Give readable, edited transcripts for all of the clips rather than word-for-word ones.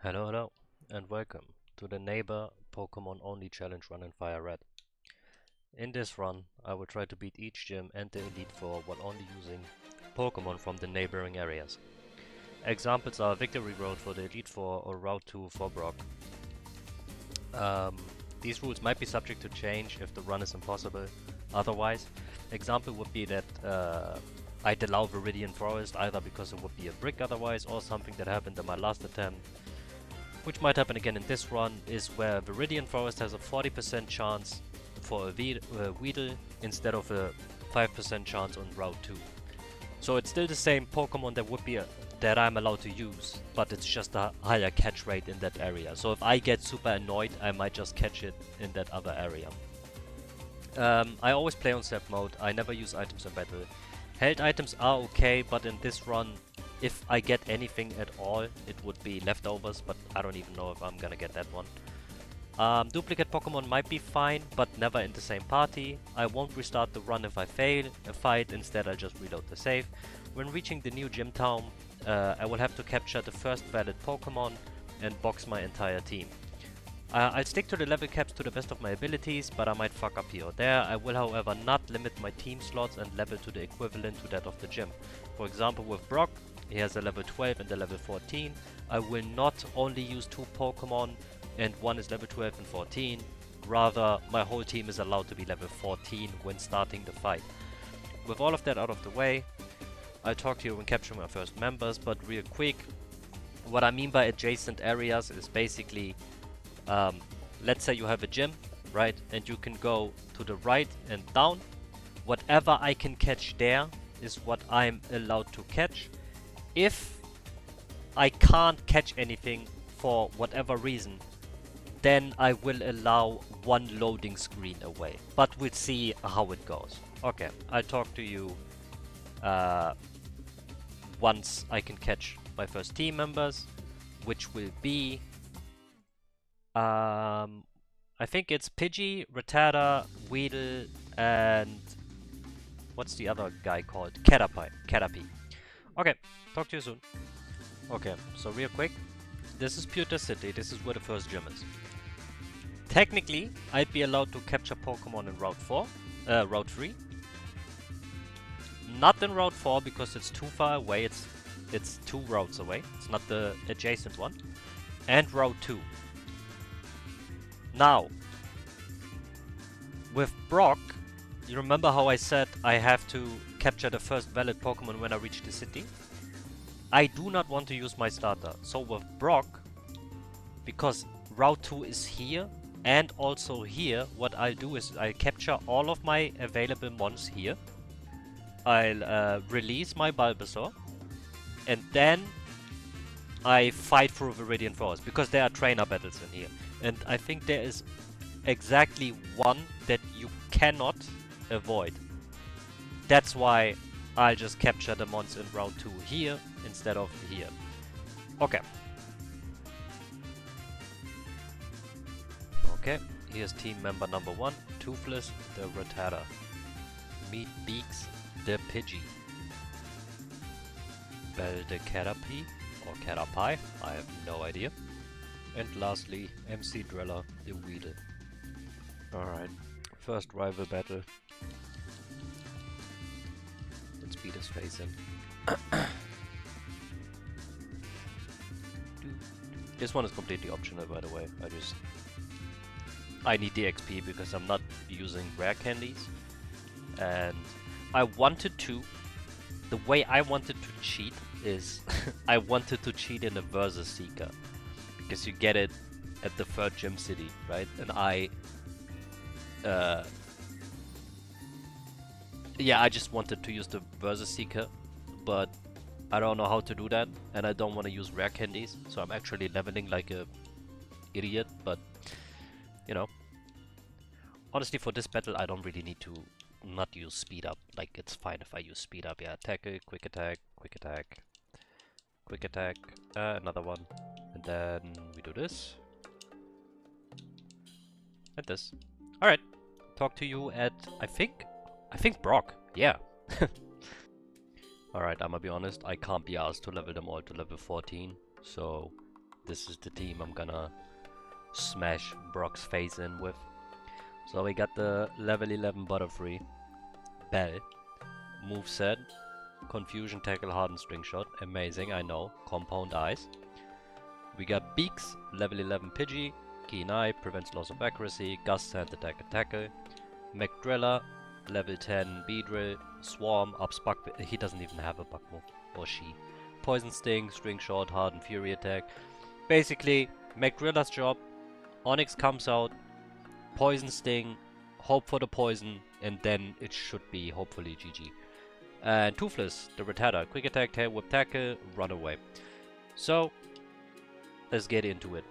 Hello, and welcome to the Neighbor Pokemon Only Challenge run in Fire Red. In this run, I will try to beat each gym and the Elite Four while only using Pokemon from the neighboring areas. Examples are Victory Road for the Elite Four or Route 2 for Brock. Um, these rules might be subject to change if the run is impossible. Otherwise, example would be that I'd allow Viridian Forest either because it would be a brick otherwise or something that happened in my last attempt, which might happen again in this run, is where Viridian Forest has a 40% chance for a Weedle instead of a 5% chance on Route 2. So it's still the same Pokemon that I'm allowed to use, but it's just a higher catch rate in that area. So if I get super annoyed, I might just catch it in that other area. I always play on set mode, I never use items in battle. Held items are okay, but in this run, if I get anything at all, it would be leftovers, but I don't even know if I'm gonna get that one. Duplicate Pokemon might be fine, but never in the same party. I won't restart the run if I fail a fight, instead I'll just reload the save. When reaching the new gym town, I will have to capture the first valid Pokemon and box my entire team. I'll stick to the level caps to the best of my abilities, but I might fuck up here or there. I will, however, not limit my team slots and level to the equivalent to that of the gym. For example, with Brock, he has a level 12 and a level 14. I will not only use 2 Pokemon and one is level 12 and 14. Rather, my whole team is allowed to be level 14 when starting the fight. With all of that out of the way, I'll talk to you when capturing my first members, but real quick, what I mean by adjacent areas is basically, let's say you have a gym, right, and you can go to the right and down. Whatever I can catch there is what I'm allowed to catch. If I can't catch anything for whatever reason, then I will allow one loading screen away. But we'll see how it goes. Okay, I'll talk to you once I can catch my first team members, which will be I think it's Pidgey, Rattata, Weedle, and what's the other guy called? Caterpie. Okay, talk to you soon. Okay, so real quick, this is Pewter City, this is where the first gym is. Technically, I'd be allowed to capture Pokemon in Route 3. Not in Route 4 because it's too far away, it's 2 routes away, it's not the adjacent one. And Route 2. Now, with Brock, you remember how I said I have to capture the first valid Pokemon when I reach the city? I do not want to use my starter. So with Brock, because Route 2 is here and also here, what I'll do is I'll capture all of my available mons here. I'll release my Bulbasaur, and then I fight through Viridian Forest, because there are trainer battles in here. And I think there is exactly one that you cannot avoid. That's why I'll just capture the mons in Route 2 here instead of here. Okay. Okay, here's team member number 1, Toothless the Rattata. Meet Beaks the Pidgey. Bell the Caterpie, or Caterpie, I have no idea. And lastly, MC Driller the Weedle. Alright, first rival battle. Let's beat his face in. This one is completely optional, by the way. I need the XP because I'm not using rare candies. And I wanted to, the way I wanted to cheat is I wanted to cheat in a Versus Seeker. Because you get it at the third gym city, right? And yeah, I just wanted to use the Versus Seeker, but I don't know how to do that, and I don't want to use rare candies, so I'm actually leveling like a idiot, but, you know. Honestly, for this battle, I don't really need to not use speed up. Like, it's fine if I use speed up. Yeah, tackle, quick attack, quick attack, quick attack, another one. And then we do this. And this. Alright. Talk to you at, I think Brock. Yeah. Alright, I'm gonna be honest. I can't be asked to level them all to level 14. So this is the team I'm gonna smash Brock's face in with. So we got the level 11 Butterfree, Bell, moveset, Confusion, Tackle, Harden, String Shot, amazing, I know, Compound Eyes. We got Beaks, level 11 Pidgey, Keen Eye, prevents loss of accuracy, Gust, Sand Attack, Tackle, McDrilla, level 10 Beedrill, Swarm, ups Bug, he doesn't even have a bug move, or she. Poison Sting, String Shot, Harden, Fury Attack. Basically, McDrilla's job, Onyx comes out, Poison Sting, hope for the poison, and then it should be hopefully GG. And Toothless, the Rattata, Quick Attack, Tail Whip, Tackle, Run Away. So, let's get into it.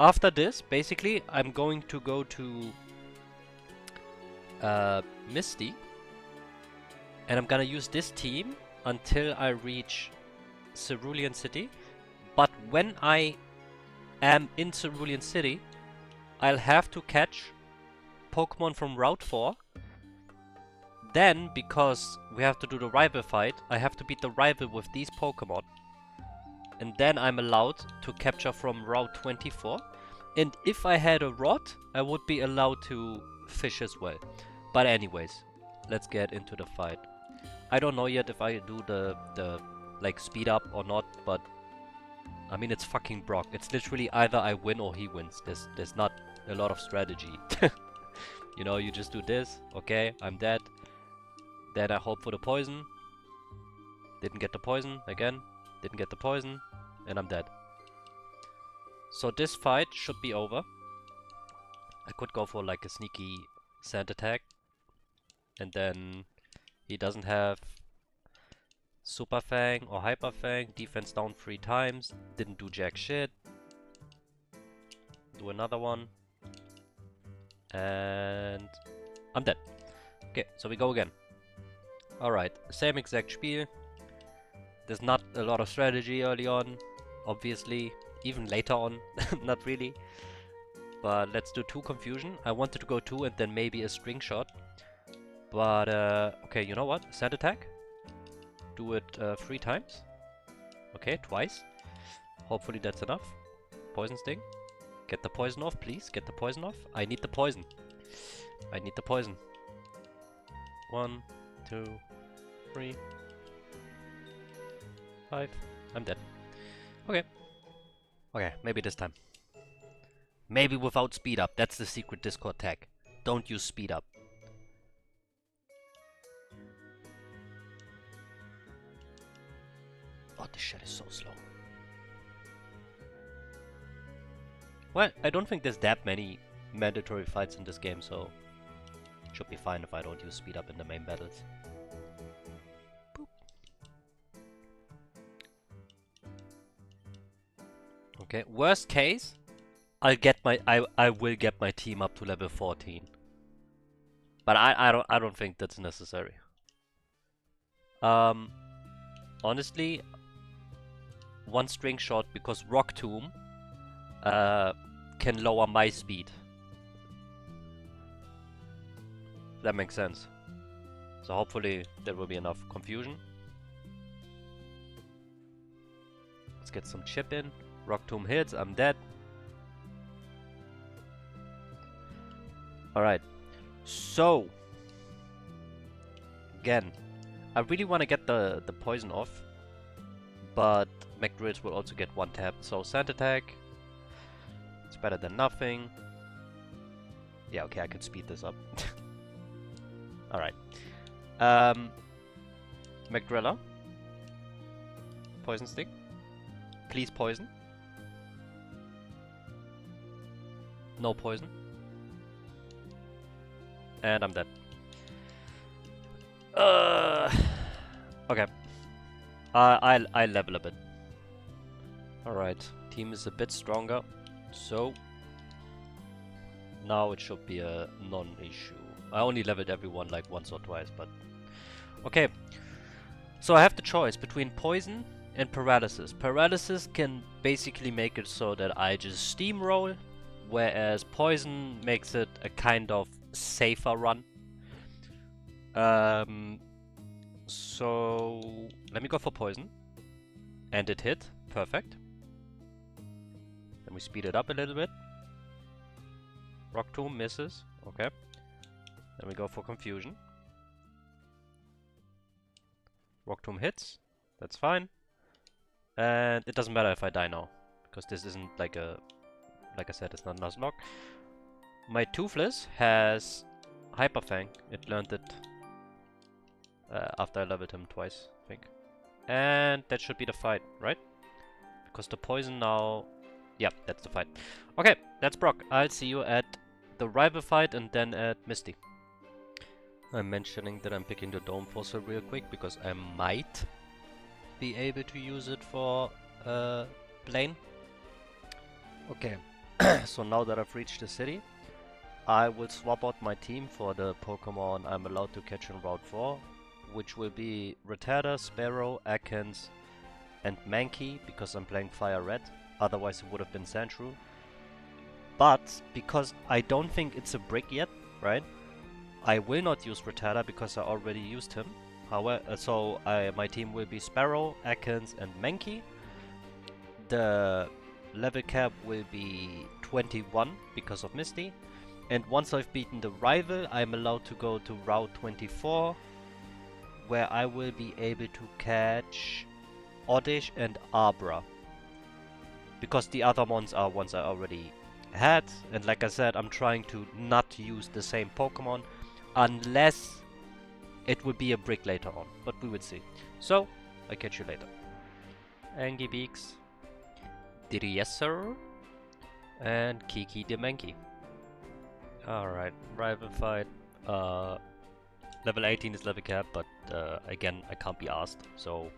After this, basically, I'm going to go to Misty, and I'm gonna use this team until I reach Cerulean City. But when I am in Cerulean City, I'll have to catch Pokemon from Route 4. Then, because we have to do the rival fight, I have to beat the rival with these Pokemon. And then I'm allowed to capture from Route 24. And if I had a rod, I would be allowed to fish as well. But anyways, let's get into the fight. I don't know yet if I do the like speed up or not, but I mean it's fucking Brock. It's literally either I win or he wins. There's not a lot of strategy. You know, you just do this. Okay, I'm dead. Then I hope for the poison. Didn't get the poison again. Didn't get the poison, and I'm dead. So this fight should be over. I could go for like a sneaky sand attack, and then he doesn't have Super Fang or Hyper Fang. Defense down 3 times. Didn't do jack shit. Do another one, and I'm dead. Okay, so we go again. Alright, same exact spiel. There's not a lot of strategy early on, obviously. Even later on, not really. But let's do 2 Confusion. I wanted to go 2 and then maybe a String Shot. But, okay, you know what? Sand Attack. Do it 3 times. Okay, twice. Hopefully that's enough. Poison Sting. Get the poison off, please. Get the poison off. I need the poison. I need the poison. 1, 2, 3, 5. I'm dead. Okay. Okay, maybe this time. Maybe without speed up. That's the secret Discord tag. Don't use speed up. Oh, this shit is so slow. Well, I don't think there's that many mandatory fights in this game, so should be fine if I don't use speed up in the main battles. Boop. Okay, worst case, I will get my team up to level 14. But I don't think that's necessary. Honestly, 1 String Shot because Rock Tomb can lower my speed. That makes sense. So hopefully there will be enough confusion. Let's get some chip in. Rock Tomb hits, I'm dead. Alright. So again, I really want to get the poison off, but McDrills will also get 1 tap. So Sand Attack. It's better than nothing. Yeah, okay, I could speed this up. Alright. McDrilla. Poison Sting. Please poison. No poison. And I'm dead. Okay. I level a bit. Alright. Team is a bit stronger. So now it should be a non-issue. I only leveled everyone like once or twice, but okay. So I have the choice between poison and paralysis. Paralysis can basically make it so that I just steamroll, whereas poison makes it a kind of safer run. So let me go for poison, and it hit. Perfect. Then we speed it up a little bit. Rock Tomb misses. Okay. Then we go for Confusion. Rock Tomb hits. That's fine. And it doesn't matter if I die now, because this isn't like a... Like I said, it's not Nuzlocke. My Toothless has Hyper Fang. It learned it after I leveled him twice, I think. And that should be the fight, right? Because the poison now... Yeah, that's the fight. Okay, that's Brock. I'll see you at the rival fight and then at Misty. I'm mentioning that I'm picking the Dome Fossil real quick because I might be able to use it for Plane. Okay, so now that I've reached the city, I will swap out my team for the Pokemon I'm allowed to catch in Route 4, which will be Rattata, Sparrow, Ekans, and Mankey, because I'm playing Fire Red. Otherwise it would have been Sandshrew. But because I don't think it's a brick yet, right? I will not use Rattata because I already used him. However, so my team will be Sparrow, Ekans, and Mankey. The level cap will be 21 because of Misty. And once I've beaten the rival, I'm allowed to go to Route 24, where I will be able to catch Oddish and Abra. Because the other ones are ones I already had, and like I said, I'm trying to not use the same Pokemon unless it would be a brick later on, but we will see. So, I'll catch you later. Angie Beaks, Drieser, and Kiki the Mankey. Alright, rival fight. Level 18 is level cap, but again, I can't be asked, so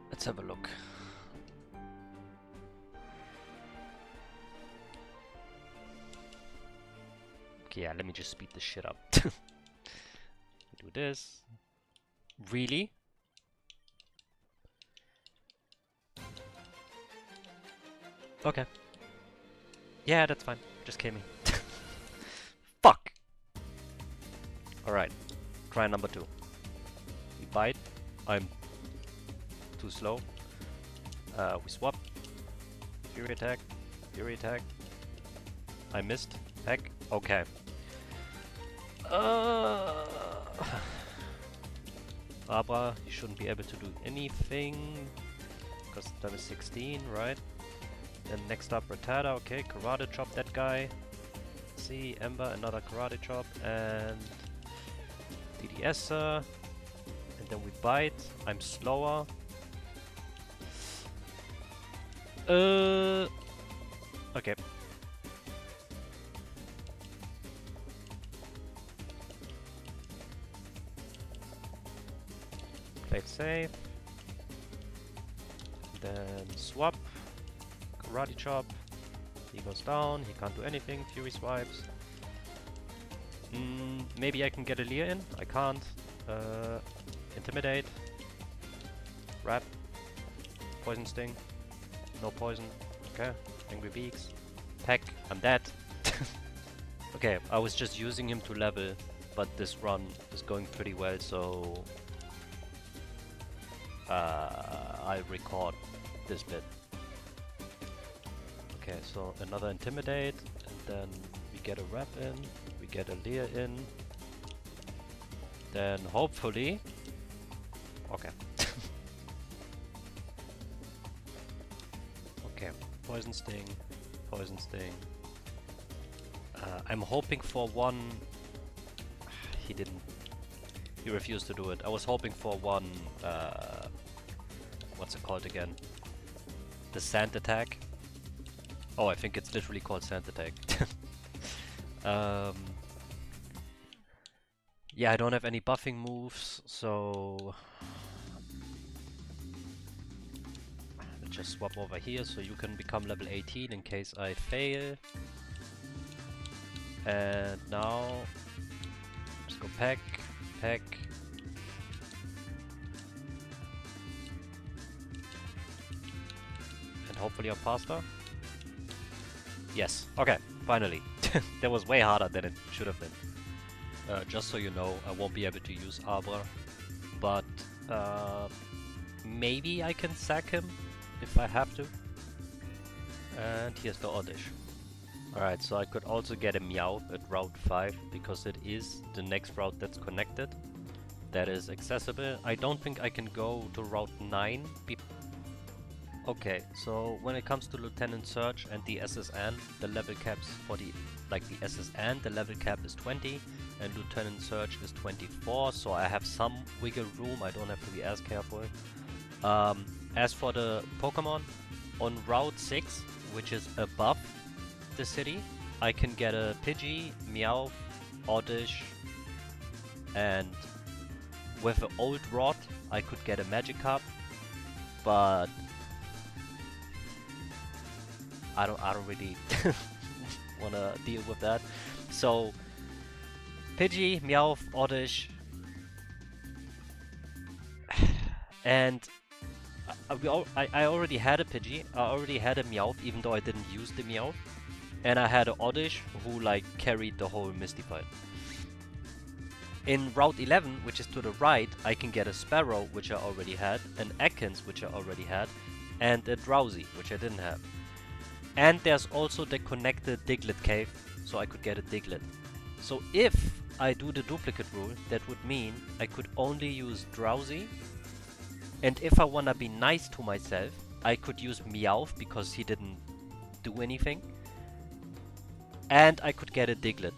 let's have a look. Okay, yeah, let me just speed this shit up. Do this. Really? Okay. Yeah, that's fine. Just came in. Fuck! Alright. Try number 2. We bite. I'm too slow. We swap. Fury attack. Fury attack. I missed. Heck. Okay. Abra, you shouldn't be able to do anything. Because that is 16, right? Then next up, Rattata. Okay, Karate Chop that guy. See, Ember, another Karate Chop. And DDSer. And then we bite. I'm slower. Okay. Play it safe. Then swap. Karate Chop. He goes down. He can't do anything. Fury swipes. Maybe I can get a Leer in. I can't. Intimidate. Wrap. Poison Sting. No poison. Okay. Angry Beaks. Peck. I'm dead. Okay, I was just using him to level, but this run is going pretty well, so I'll record this bit. Okay, so another Intimidate, and then we get a Wrap in, we get a Leer in, then hopefully... Okay. Okay, Poison Sting, Poison Sting. I'm hoping for one... He didn't... He refused to do it. I was hoping for one... what's it called again? The Sand Attack. Oh, I think it's literally called Sand Attack. Yeah, I don't have any buffing moves, so... Let's just swap over here so you can become level 18 in case I fail. And now... Let's go Peck, Peck. And hopefully I'm faster. Yes, okay, finally. That was way harder than it should have been. Just so you know, I won't be able to use Arbor, but maybe I can sack him if I have to. And here's the Oddish. Alright, so I could also get a Meowth at Route 5 because it is the next route that's connected. That is accessible. I don't think I can go to Route 9. Okay, so when it comes to Lieutenant Surge and the SSN, the level caps for the SSN, the level cap is 20 and Lieutenant Surge is 24, so I have some wiggle room, I don't have to be as careful. As for the Pokemon, on Route 6, which is above the city, I can get a Pidgey, Meowth, Oddish, and with an old rod I could get a Magikarp, but I don't really wanna deal with that. So Pidgey, Meowth, Oddish, and I already had a Pidgey, I already had a Meowth, even though I didn't use the Meowth, and I had an Oddish who like carried the whole Misty fight. In Route 11, which is to the right, I can get a Sparrow, which I already had, an Ekans, which I already had, and a Drowsy, which I didn't have. And there's also the connected Diglett cave, so I could get a Diglett. So if I do the duplicate rule, that would mean I could only use Drowsy, and if I wanna be nice to myself, I could use Meowth because he didn't do anything, and I could get a Diglett.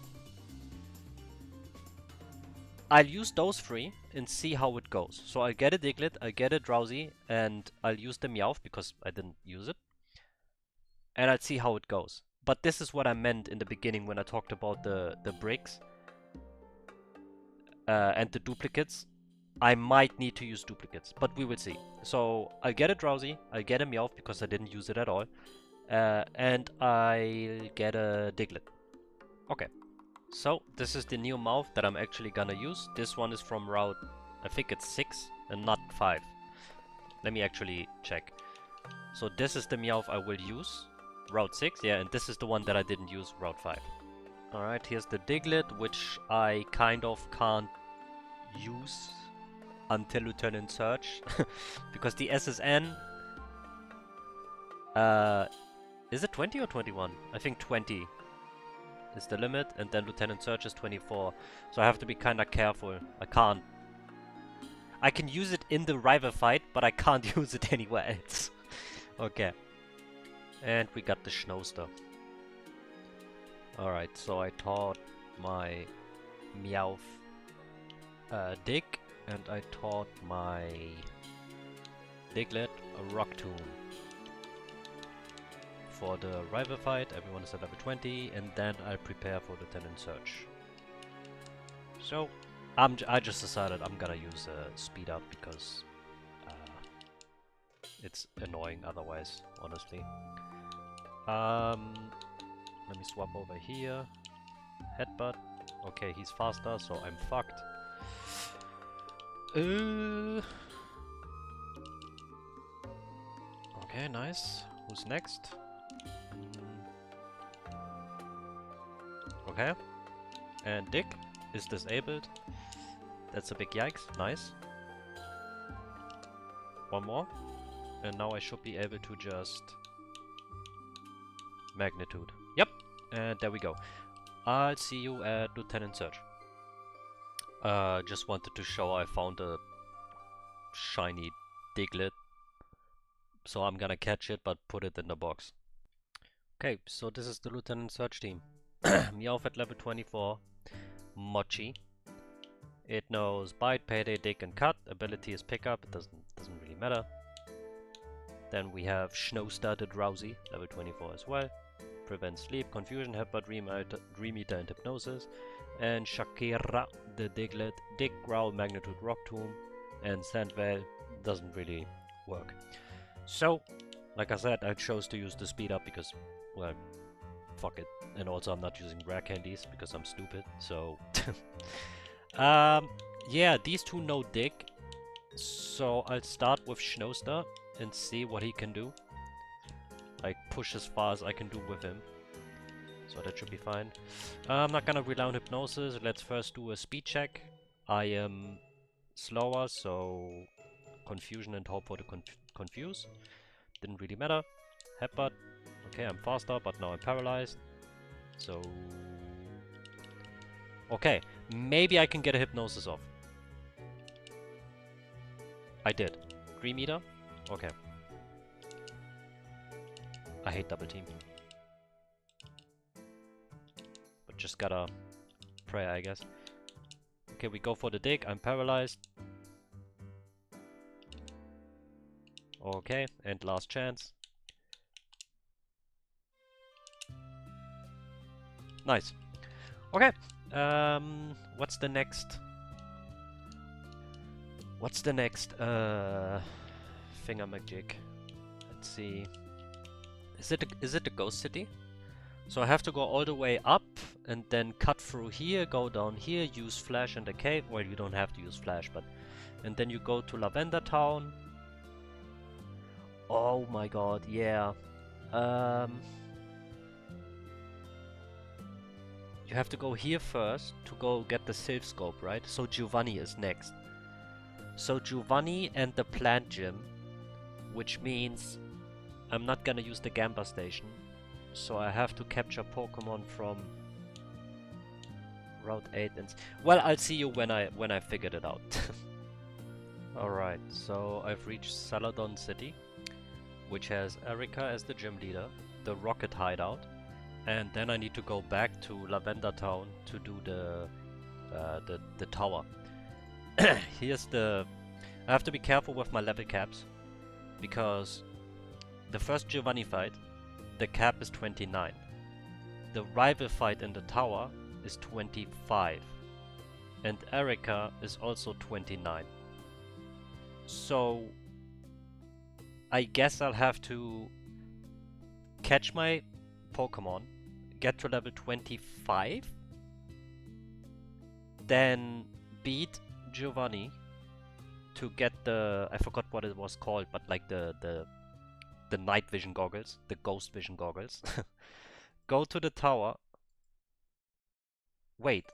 I'll use those three and see how it goes. So I'll get a Diglett, I'll get a Drowsy, and I'll use the Meowth because I didn't use it. And I'll see how it goes. But this is what I meant in the beginning when I talked about the bricks and the duplicates. I might need to use duplicates, but we will see. So I'll get a Drowsy, I'll get a Meowth because I didn't use it at all, and I'll get a Diglett. Okay. So this is the new Meowth that I'm actually gonna use. This one is from Route, I think it's 6 and not 5. Let me actually check. So this is the Meowth I will use. Route 6, yeah, and this is the one that I didn't use, Route 5. Alright, here's the Diglett, which I kind of can't use until Lieutenant Surge. Because the SSN... is it 20 or 21? I think 20 is the limit, and then Lieutenant Surge is 24. So I have to be kinda careful. I can't. I can use it in the rival fight, but I can't use it anywhere else. Okay. And we got the Snowster. Alright, so I taught my Meowth Dig, and I taught my Diglett a Rock Tomb. For the rival fight, everyone is at level 20, and then I prepare for Lieutenant Surge. So, I just decided I'm gonna use speed up because it's annoying otherwise, honestly. Let me swap over here. Headbutt. Okay, he's faster, so I'm fucked. Okay, nice. Who's next? Okay. And Dick is disabled. That's a big yikes. Nice. One more. And now I should be able to just... Magnitude. Yep. And there we go. I'll see you at Lieutenant Surge. Just wanted to show I found a shiny Diglett. So I'm gonna catch it, but put it in the box. Okay, so this is the Lieutenant Surge team. Meowth at level 24. Mochi. It knows Bite, Payday, Dig, and Cut. Ability is Pickup. It doesn't really matter. Then we have Snowster the Drowsy, level 24 as well. Prevents Sleep, Confusion, Headbutt, Dream Eater, and Hypnosis. And Shakira the Diglett, Dig, Growl, Magnitude, Rock Tomb, and Sandvale doesn't really work. So, like I said, I chose to use the speed up because, well, fuck it. And also I'm not using rare candies because I'm stupid, so... yeah, these two know Dig. So I'll start with Snowster and see what he can do. Like, push as far as I can do with him. So that should be fine. I'm not gonna rely on Hypnosis. Let's first do a speed check. I am slower, so Confusion and hope for the confuse. Didn't really matter. Headbutt. Okay, I'm faster, but now I'm paralyzed. So... Okay, maybe I can get a hypnosis off. I did. 3 meter? Okay. I hate double team. But just gotta pray, I guess. Okay, we go for the dig. I'm paralyzed. Okay, and last chance. Nice. Okay. What's the next? What's the next thingamajig? Let's see. Is it the ghost city? So I have to go all the way up and then cut through here, go down here, use flash in the cave. Well, you don't have to use flash, but and then you go to Lavender Town. Oh my god, yeah. You have to go here first to go get the Sylph Scope, right? So Giovanni is next. So Giovanni and the Plant Gym, which means I'm not gonna use the Gamba Station. So I have to capture Pokemon from Route 8 and... Well, I'll see you when I figured it out. Alright, so I've reached Saladon City, which has Erika as the gym leader, the Rocket Hideout, and then I need to go back to Lavender Town to do the tower. Here's the... I have to be careful with my level caps, because the first Giovanni fight, the cap is 29. The rival fight in the tower is 25. And Erika is also 29. So I guess I'll have to catch my Pokemon, get to level 25, then beat Giovanni to get the... I forgot what it was called, but like the night vision goggles, the ghost vision goggles. Go to the tower. Wait.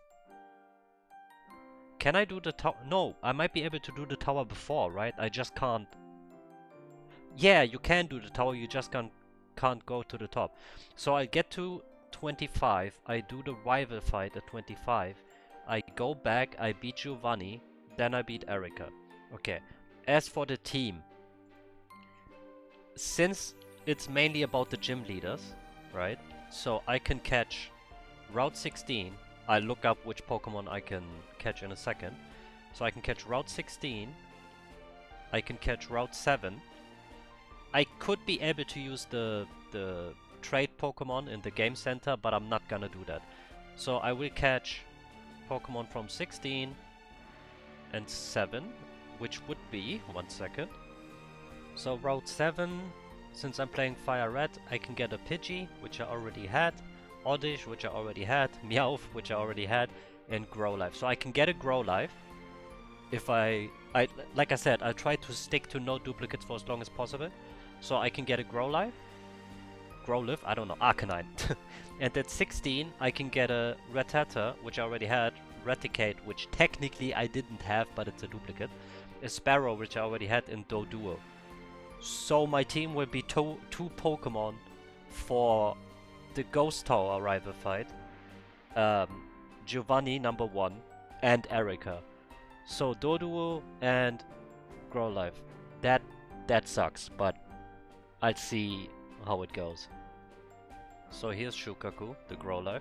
Can I do the tower? No, I might be able to do the tower before, right? I just can't... Yeah, you can do the tower, you just can't go to the top. So I get to 25, I do the rival fight at 25, I go back, I beat Giovanni, then I beat Erika. Okay, as for the team, since it's mainly about the gym leaders, right? So I can catch Route 16. I'll look up which Pokemon I can catch in a second. So I can catch Route 16. I can catch Route 7. I could be able to use the trade Pokemon in the game center, but I'm not gonna do that. So I will catch Pokemon from 16 and 7, which would be... one second. So Route 7, since I'm playing Fire Red, I can get a Pidgey, which I already had, Oddish, which I already had, Meowth, which I already had, and Growlithe. So I can get a Growlithe if like I said, I try to stick to no duplicates for as long as possible. So I can get a Growlithe, I don't know, Arcanine. And at 16, I can get a Rattata, which I already had, Raticate, which technically I didn't have, but it's a duplicate, a Sparrow, which I already had, and Doduo. So my team will be two Pokemon for the Ghost Tower rival fight. Giovanni number 1 and Erika. So Doduo and Growlithe. That sucks, but I'll see how it goes. So here's Shukaku, the Growlithe,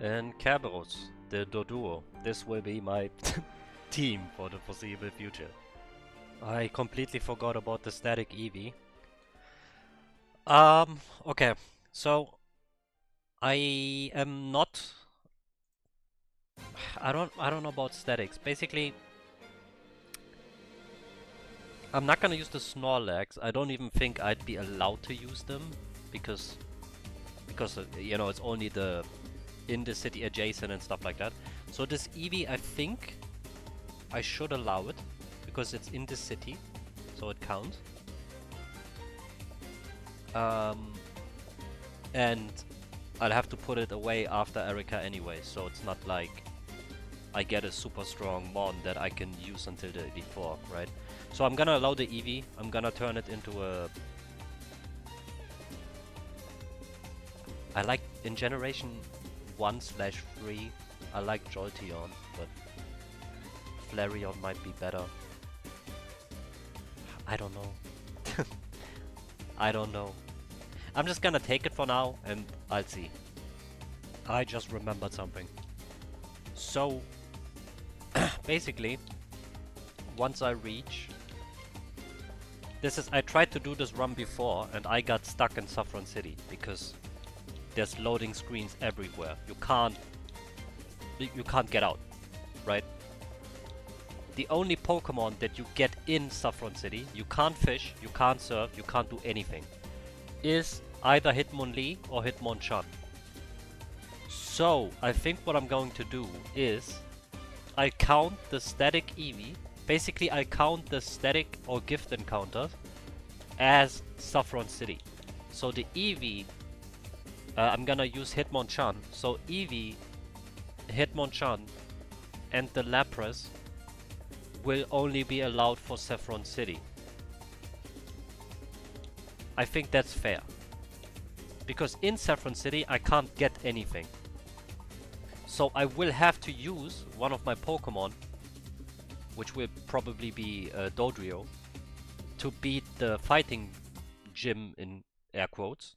and Kerberos, the Doduo. This will be my team for the foreseeable future. I completely forgot about the static Eevee. Okay, so I am not... I don't know about statics. Basically, I'm not gonna use the Snorlax. I don't even think I'd be allowed to use them because you know, it's only the in the city adjacent and stuff like that. So this Eevee, I think I should allow it because it's in the city, so it counts. And I'll have to put it away after Erika anyway, so it's not like I get a super strong Mon that I can use until the 84, right? So I'm gonna allow the Eevee. I'm gonna turn it into a... I like, in Generation 1/3, I like Jolteon, but Flareon might be better. I don't know. I don't know. I'm just gonna take it for now, and I'll see. I just remembered something. So, basically, once I reach... I tried to do this run before, and I got stuck in Saffron City, because there's loading screens everywhere. You can't get out, right? The only Pokemon that you get in Saffron City, you can't fish, you can't surf, you can't do anything, is either Hitmonlee or Hitmonchan. So, I think what I'm going to do is, I count the static Eevee. Basically, I count the static or gift encounters as Saffron City. So the Eevee, I'm gonna use Hitmonchan. So Eevee, Hitmonchan, and the Lapras will only be allowed for Saffron City. I think that's fair. Because in Saffron City, I can't get anything. So I will have to use one of my Pokemon, which will probably be Dodrio, to beat the fighting gym in air quotes.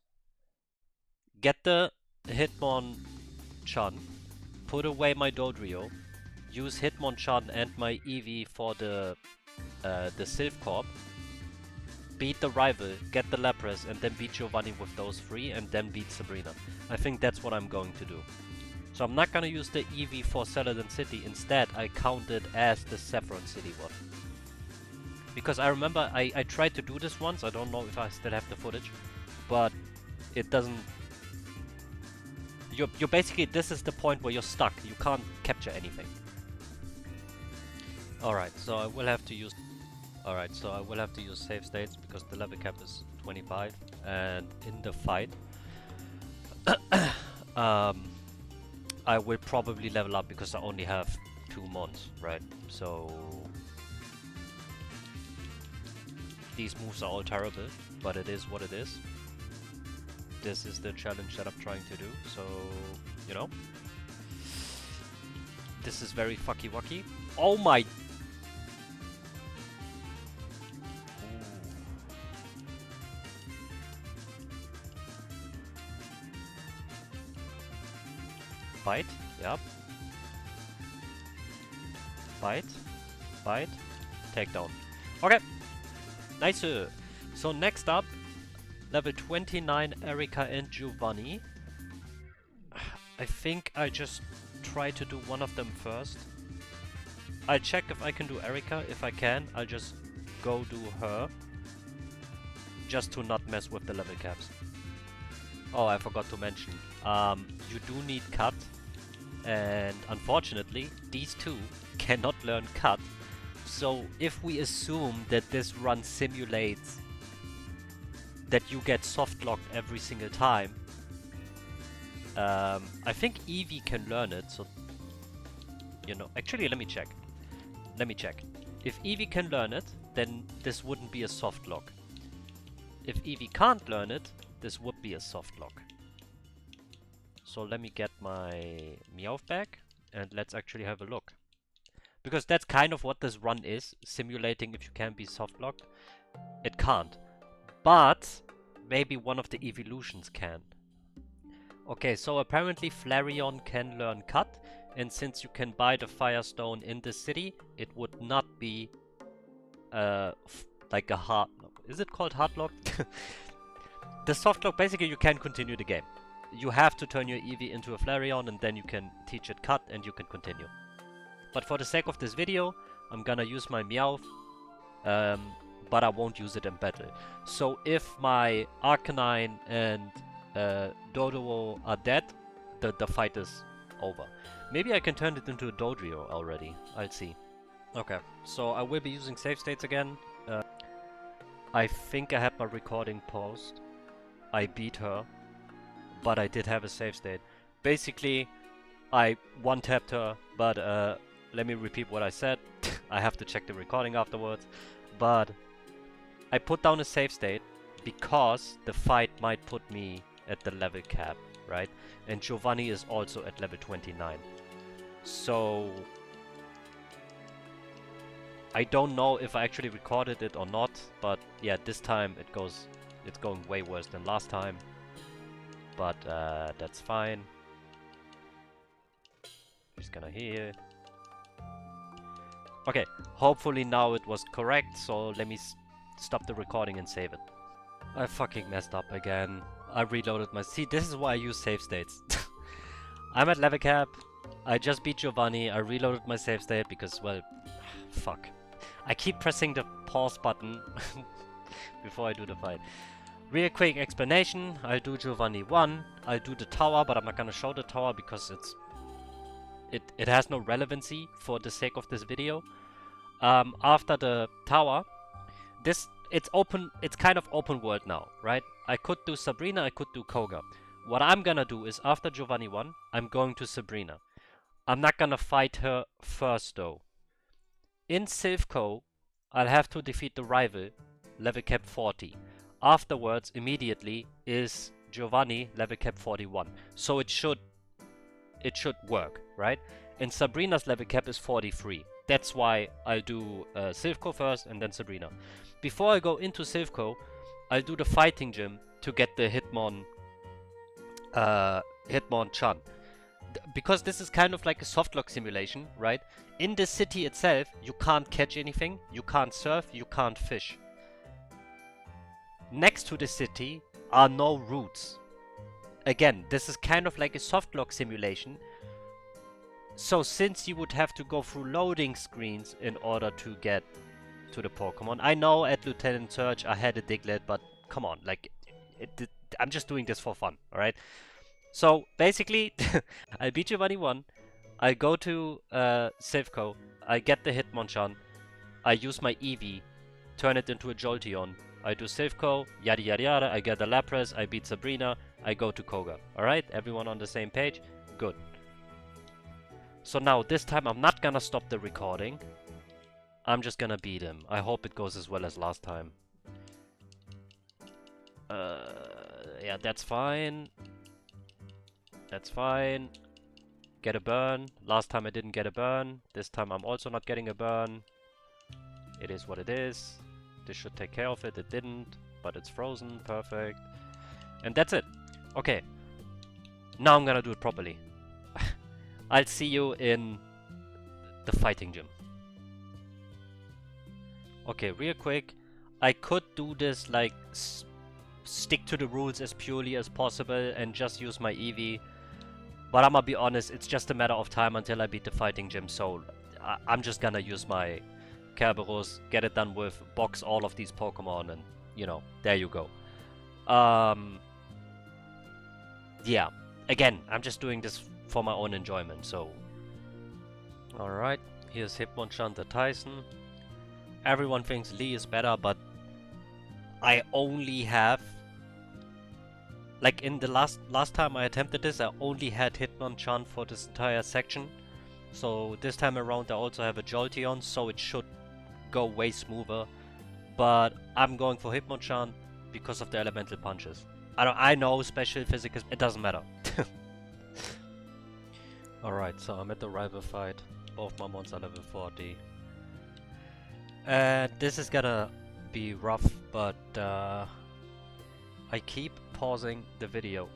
Get the Hitmonchan, put away my Dodrio, use Hitmonchan and my Eevee for the Sylph Corp, beat the rival, get the Lapras, and then beat Giovanni with those three, and then beat Sabrina. I think that's what I'm going to do. So I'm not gonna use the Eevee for Celadon City. Instead, I count it as the Saffron City one. Because I remember I tried to do this once. I don't know if I still have the footage, but it doesn't... You're basically... This is the point where you're stuck. You can't capture anything. Alright, so I will have to use... Alright, so I will have to use save states because the level cap is 25. And in the fight... I will probably level up because I only have 2 mons, right? So... These moves are all terrible, but it is what it is. This is the challenge that I'm trying to do, so... You know? This is very fucky-wucky. Oh my... Bite, yep. Bite, bite, takedown. Okay, nice. So next up, level 29, Erika and Giovanni. I think I just try to do one of them first. I'll check if I can do Erika. If I can, I'll just go do her. Just to not mess with the level caps. Oh, I forgot to mention. You do need cut. And unfortunately, these two cannot learn cut. So if we assume that this run simulates that you get soft locked every single time, I think Eevee can learn it. So, you know, actually, let me check. Let me check. If Eevee can learn it, then this wouldn't be a soft lock. If Eevee can't learn it, this would be a soft lock. So let me get my Meowth back and let's actually have a look. Because that's kind of what this run is, simulating if you can be soft locked. It can't. But maybe one of the evolutions can. Okay, so apparently Flareon can learn cut, and since you can buy the Firestone in the city, it would not be like a hard lock. Is it called hard lock? The soft lock, basically you can continue the game. You have to turn your Eevee into a Flareon and then you can teach it cut and you can continue. But for the sake of this video, I'm gonna use my Meowth, but I won't use it in battle. So if my Arcanine and Doduo are dead, the fight is over. Maybe I can turn it into a Dodrio already. I'll see. Okay, so I will be using save states again. I think I had my recording paused. I beat her, but I did have a save state. Basically, I one-tapped her, but let me repeat what I said. I have to check the recording afterwards. but I put down a save state because the fight might put me at the level cap, right? And Giovanni is also at level 29. So I don't know if I actually recorded it or not, but yeah, this time it's going way worse than last time. But that's fine. Just gonna heal. Okay, hopefully now it was correct, so let me stop the recording and save it. I fucking messed up again. I reloaded my... See, this is why I use save states. I'm at level cap. I just beat Giovanni. I reloaded my save state because, well, fuck. I keep pressing the pause button before I do the fight. Real quick explanation. I'll do Giovanni 1. I'll do the tower, but I'm not gonna show the tower because it has no relevancy for the sake of this video. After the tower, it's kind of open world now, right? I could do Sabrina, I could do Koga. What I'm gonna do is after Giovanni 1, I'm going to Sabrina. I'm not gonna fight her first though. In Silphco, I'll have to defeat the rival, level cap 40. Afterwards, immediately, is Giovanni, level cap 41. So it should work, right? And Sabrina's level cap is 43. That's why I'll do Silphco first and then Sabrina. Before I go into Silphco, I'll do the fighting gym to get the Hitmonchan. Because this is kind of like a softlock simulation, right? In the city itself, you can't catch anything, you can't surf, you can't fish. Next to the city are no routes. Again, this is kind of like a softlock simulation. So since you would have to go through loading screens in order to get to the Pokemon. I know at Lieutenant Surge I had a Diglett, but come on, like, I'm just doing this for fun, alright? So basically, I beat Giovanni 1, I go to Silphco, I get the Hitmonchan, I use my Eevee, turn it into a Jolteon, I do Silphco, yada yada yada, I get the Lapras, I beat Sabrina, I go to Koga. Alright, everyone on the same page? Good. So now, this time I'm not gonna stop the recording. I'm just gonna beat him. I hope it goes as well as last time. Yeah, that's fine. That's fine. Get a burn. Last time I didn't get a burn. This time I'm also not getting a burn. It is what it is. This should take care of it. It didn't, but it's frozen. Perfect. And that's it. Okay. Now I'm gonna do it properly. I'll see you in the fighting gym. Okay, real quick. I could do this like stick to the rules as purely as possible and just use my Eevee. But I'm gonna be honest, it's just a matter of time until I beat the fighting gym, so I'm just gonna use my Kerberos, get it done with, box all of these Pokemon, and, you know, there you go. Yeah, again, I'm just doing this for my own enjoyment, so... Alright, here's Hitmonchan the Tyson. Everyone thinks Lee is better, but I only have... Like, in the last time I attempted this, I only had Hitmonchan for this entire section. So this time around I also have a Jolteon, so it should go way smoother. But I'm going for Hitmonchan because of the elemental punches. I know special physics, it doesn't matter. Alright, so I'm at the rival fight. Both my mons are level 40. And this is gonna be rough, but I keep pausing the video.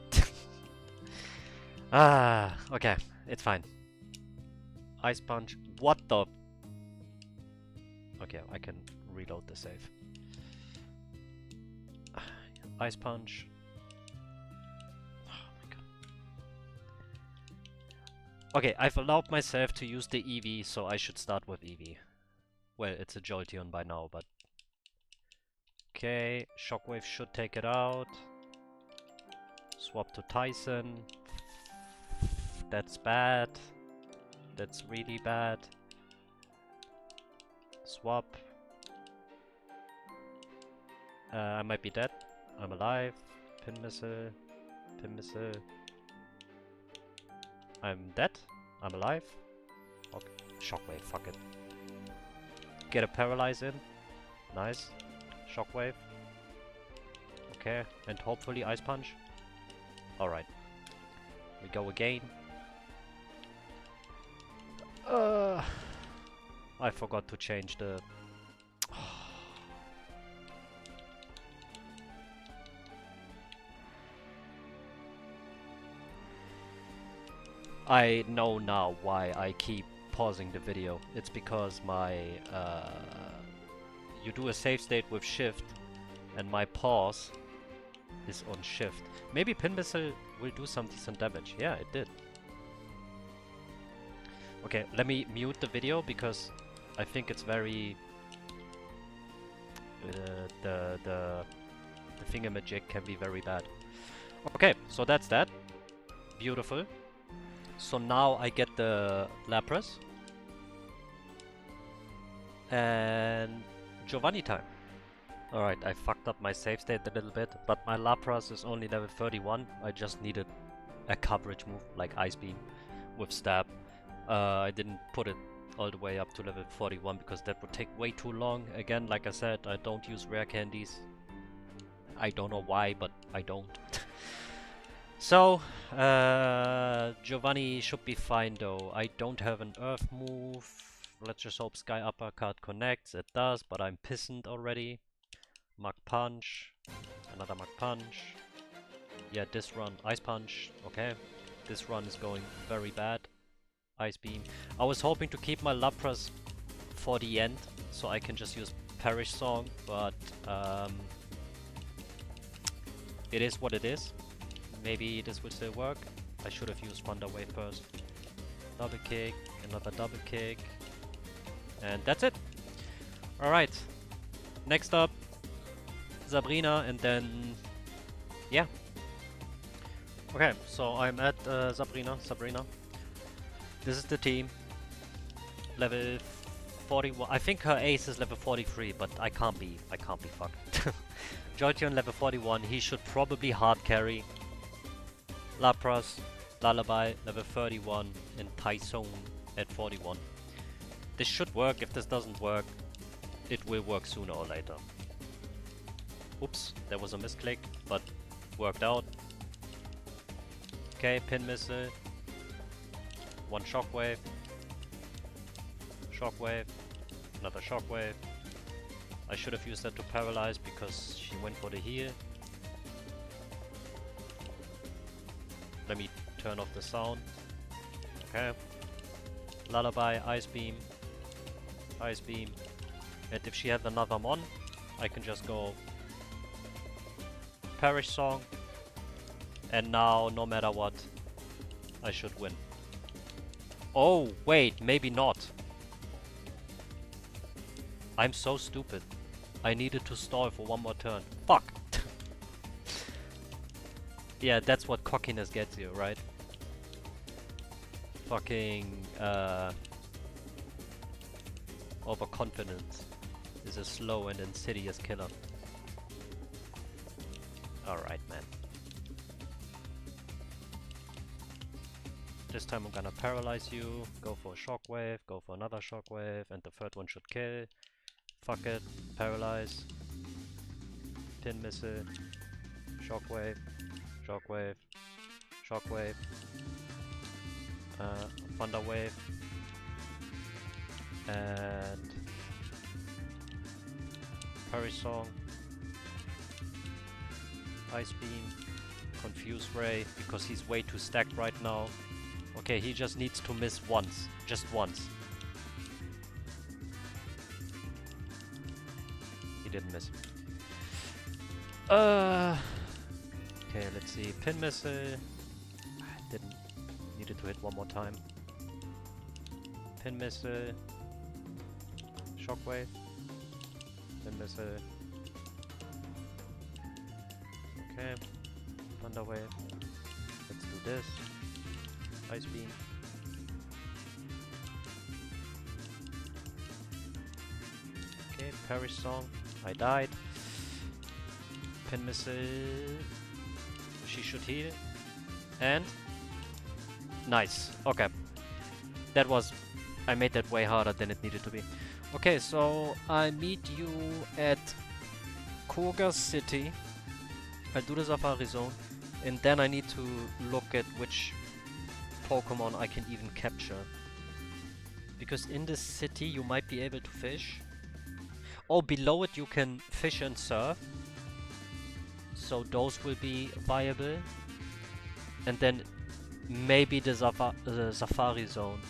Okay, it's fine. Ice Punch. What the? Okay, I can reload the save. Ice Punch. Oh my god. Okay, I've allowed myself to use the Eevee, so I should start with Eevee. Well, it's a Jolteon by now, but... Okay, Shockwave should take it out. Swap to Tyson. That's bad. That's really bad. Swap. I might be dead. I'm alive. Pin missile. Pin missile. I'm dead. I'm alive. Okay. Shockwave, fuck it. Get a paralyze in. Nice. Shockwave. Okay, and hopefully Ice Punch. Alright. We go again. I forgot to change the... I know now why I keep pausing the video. It's because my... you do a save state with shift and my pause is on shift. Maybe Pin Missile will do some decent damage. Yeah, it did. Okay, let me mute the video because I think it's very... the thingamajig can be very bad. Okay, so that's that. Beautiful. So now I get the Lapras. And Giovanni time. Alright, I fucked up my save state a little bit, but my Lapras is only level 31. I just needed a coverage move like Ice Beam with Stab. I didn't put it all the way up to level 41 because that would take way too long. Again, like I said, I don't use rare candies. I don't know why, but I don't. So, Giovanni should be fine though. I don't have an Earth move. Let's just hope Sky Uppercut connects. It does, but I'm pissed already. Mach Punch. Another Mach Punch. Yeah, this run. Ice Punch. Okay. This run is going very bad. Ice Beam. I was hoping to keep my Lapras for the end, so I can just use Perish Song, but it is what it is. Maybe this will still work. I should have used Thunder Wave first. Double kick, another double kick. And that's it. Alright. Next up, Sabrina, and then... yeah. Okay, so I'm at Sabrina. This is the team. Level 41. I think her ace is level 43, but I can't be fucked. Jolteon level 41, he should probably hard carry. Lapras, Lullaby level 31, and Tyson at 41. This should work. If this doesn't work, it will work sooner or later. Oops, there was a misclick, but worked out. Okay, Pin Missile. One Shockwave. Shockwave. Another Shockwave. I should have used that to paralyze because she went for the heal. Let me turn off the sound. Okay. Lullaby, Ice Beam. Ice Beam. And if she had another Mon, I can just go Perish Song. And now, no matter what, I should win. Oh, wait, maybe not. I'm so stupid. I needed to stall for one more turn. Fuck! Yeah, that's what cockiness gets you, right? Fucking, overconfidence is a slow and insidious killer. Alright, man. This time I'm gonna paralyze you, go for a Shockwave, go for another Shockwave, and the third one should kill. Fuck it, paralyze. Pin Missile. Shockwave. Shockwave. Shockwave. Thunder Wave. And... Perish Song. Ice Beam. Confuse Ray, because he's way too stacked right now. Okay, he just needs to miss once. Just once. He didn't miss. Okay, let's see. Pin Missile. Didn't. Needed to hit one more time. Pin Missile. Shockwave. Pin Missile. Okay. Thunder Wave. Let's do this. Ice Beam. Okay, Perish Song. I died. Pin Missile. She should heal. And... nice. Okay. That was... I made that way harder than it needed to be. Okay, so I meet you at Koga City. I'll do the Safari Zone, and then I need to look at which Pokemon I can even capture. Because in this city you might be able to fish. Oh, below it you can fish and surf. So those will be viable. And then maybe the Safari Zone.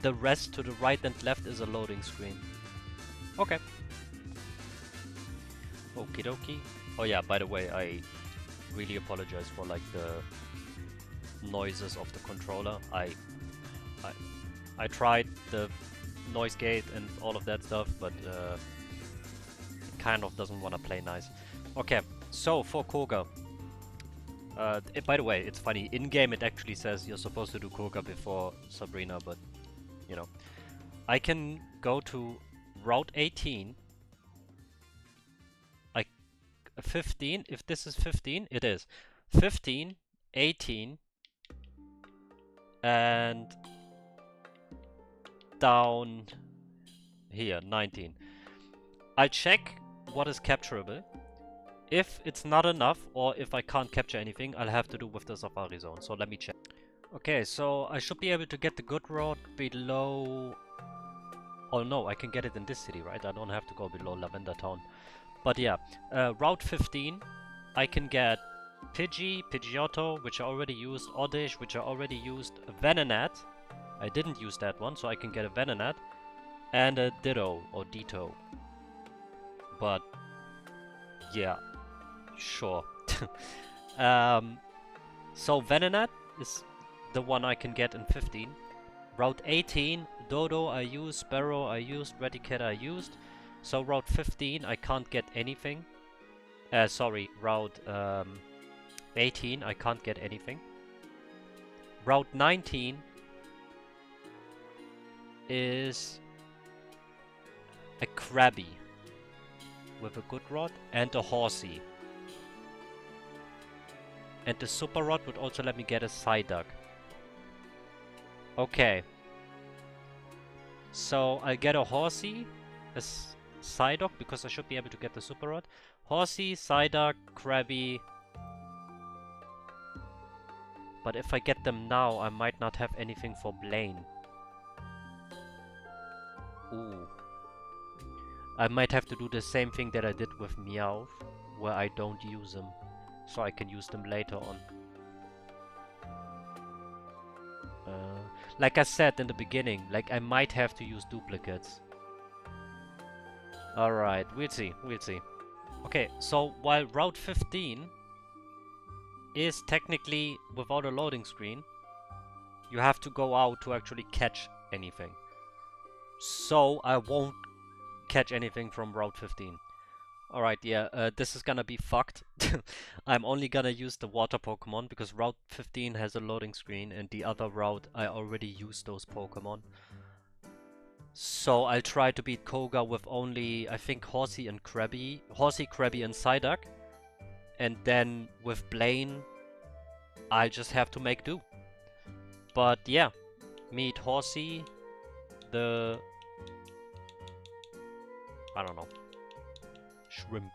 The rest to the right and left is a loading screen. Okay. Okie dokie. Oh yeah, by the way, I really apologize for like the noises of the controller. I, I tried the noise gate and all of that stuff, but it kind of doesn't want to play nice. Okay, so for Koga. By the way, it's funny, in-game it actually says you're supposed to do Koga before Sabrina, but, you know. I can go to Route 18. 15, if this is 15, it is. 15, 18, and down here, 19. I'll check what is capturable. If it's not enough, or if I can't capture anything, I'll have to do with the Safari Zone, so let me check. Okay, so I should be able to get the good road below... Oh no, I can get it in this city, right? I don't have to go below Lavender Town. But yeah, Route 15, I can get Pidgey, Pidgeotto, which I already used, Oddish, which I already used, Venonat. I didn't use that one, so I can get a Venonat, and a Ditto, or Ditto. But, yeah, sure. So Venonat is the one I can get in 15. Route 18, Dodo I used, Sparrow I used, Raticat I used. So Route 15, I can't get anything. Sorry, Route 18, I can't get anything. Route 19 is a Krabby with a good rod and a Horsey. And the Super Rod would also let me get a Psyduck. Okay. So I'll get a Horsey, a Psyduck, because I should be able to get the Super Rod. Horsey, Psyduck, Krabby. But if I get them now, I might not have anything for Blaine. Ooh. I might have to do the same thing that I did with Meowth, where I don't use them, so I can use them later on. Like I said in the beginning, like I might have to use duplicates. Alright, we'll see, we'll see. Okay, so while Route 15 is technically without a loading screen, you have to go out to actually catch anything. So I won't catch anything from Route 15. Alright, yeah, this is gonna be fucked. I'm only gonna use the water Pokemon because Route 15 has a loading screen and the other route I already used those Pokemon. So I'll try to beat Koga with only, I think, Horsey, Krabby, and Psyduck. And then with Blaine, I just have to make do. But yeah, meet Horsey, I don't know, shrimp.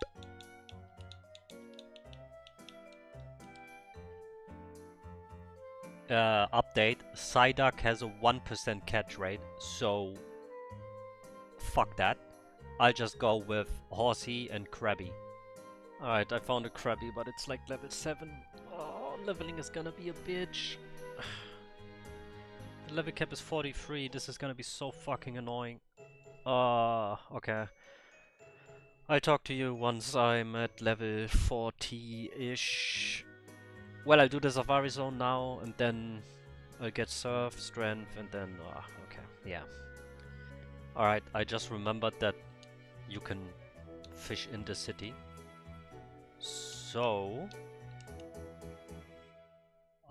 Update, Psyduck has a 1% catch rate, so fuck that. I'll just go with Horsey and Krabby. Alright, I found a Krabby, but it's like level 7. Oh, leveling is gonna be a bitch. The level cap is 43, this is gonna be so fucking annoying. Okay. I'll talk to you once I'm at level 40-ish. Well, I'll do the Safari Zone now, and then I'll get Surf, Strength, and then... okay, yeah. Alright, I just remembered that you can fish in the city. So...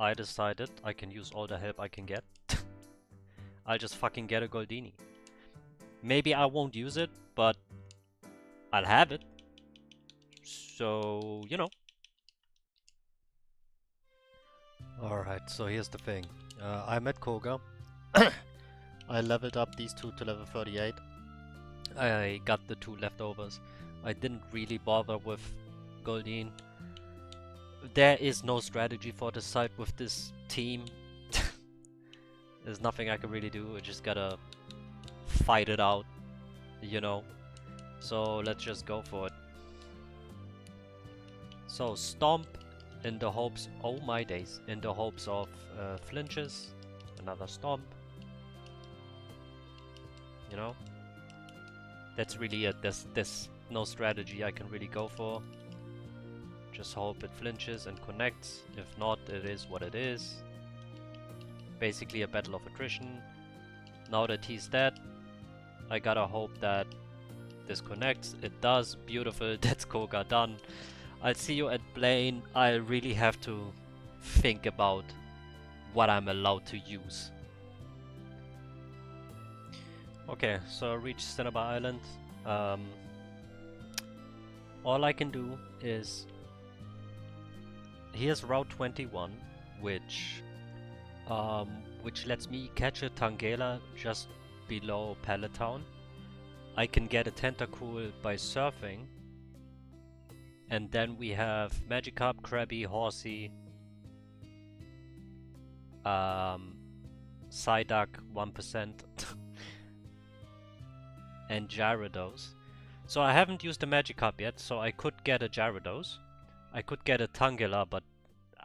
I decided I can use all the help I can get. I'll just fucking get a Goldini. Maybe I won't use it, but I'll have it. So, you know. Alright, so here's the thing. I'm at Koga. I leveled up these two to level 38. I got the 2 leftovers. I didn't really bother with Goldeen. There is no strategy for this side with this team. There's nothing I can really do. I just gotta fight it out, you know. So let's just go for it. So Stomp in the hopes, oh my days, in the hopes of flinches. Another Stomp. You know? That's really it. There's no strategy I can really go for. Just hope it flinches and connects. If not, it is what it is. Basically a battle of attrition. Now that he's dead, I gotta hope that this connects. It does. Beautiful. That's Koga done. I'll see you at Blaine. I really have to think about what I'm allowed to use. Okay, so I reached Cinnabar Island. All I can do is... Here's Route 21, which lets me catch a Tangela just below Pallet Town. I can get a Tentacool by surfing. And then we have Magikarp, Krabby, Horsey, Psyduck 1%, and Gyarados. So I haven't used the Magikarp yet, so I could get a Gyarados. I could get a Tangela, but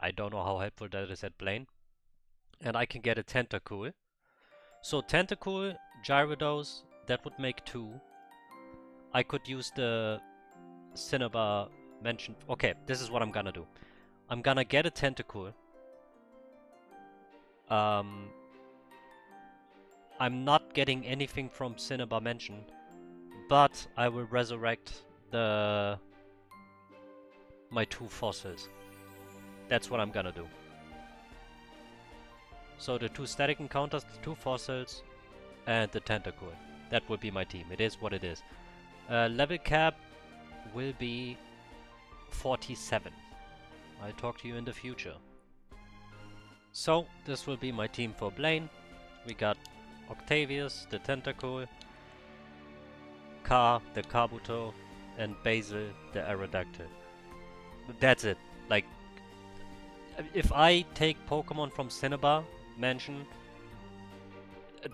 I don't know how helpful that is at Blaine. And I can get a Tentacool. So Tentacool, Gyarados, that would make 2. I could use the Cinnabar mentioned. Okay, this is what I'm gonna do. I'm gonna get a Tentacool. I'm not getting anything from Cinnabar mentioned, but I will resurrect my 2 fossils. That's what I'm gonna do. So the 2 static encounters, the 2 fossils, and the Tentacool. That will be my team. It is what it is. Level cap will be 47. I'll talk to you in the future. So, this will be my team for Blaine. We got Octavius, the Tentacool, Car, the Kabuto, and Basil, the Aerodactyl. That's it. Like, if I take Pokemon from Cinnabar Mansion,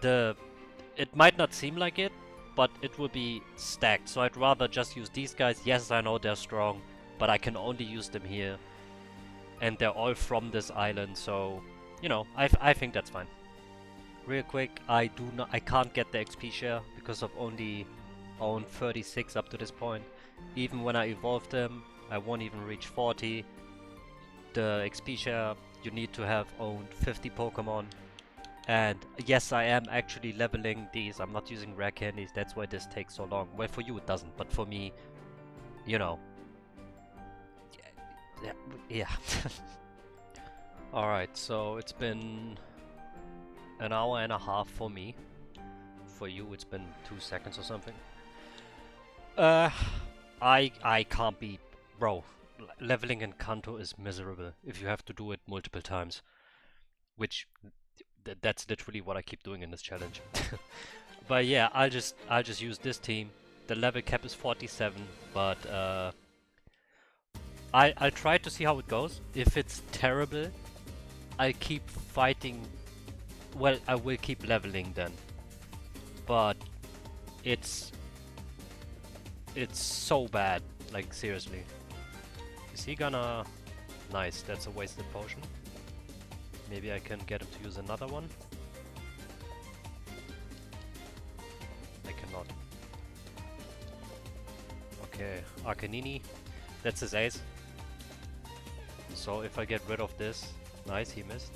it might not seem like it, but it will be stacked. So I'd rather just use these guys. Yes, I know they're strong, but I can only use them here. And they're all from this island, so, you know, I think that's fine. Real quick, I can't get the XP share because I've only owned 36 up to this point. Even when I evolved them, I won't even reach 40. The XP share, you need to have owned 50 Pokemon. And yes, I am actually leveling these. I'm not using rare candies, that's why this takes so long. Well, for you it doesn't, but for me, you know. Yeah. Alright, so it's been an hour and a half for me. For you, it's been 2 seconds or something. I can't be... Bro, leveling in Kanto is miserable if you have to do it multiple times. Which... that's literally what I keep doing in this challenge. But yeah, I'll just use this team. The level cap is 47, but I'll try to see how it goes. If it's terrible, I'll keep fighting. Well, I will keep leveling then. But it's so bad, like seriously. Is he gonna... Nice, that's a wasted potion. Maybe I can get him to use another one. I cannot. Okay, Arcanini. That's his ace. So if I get rid of this... Nice, he missed.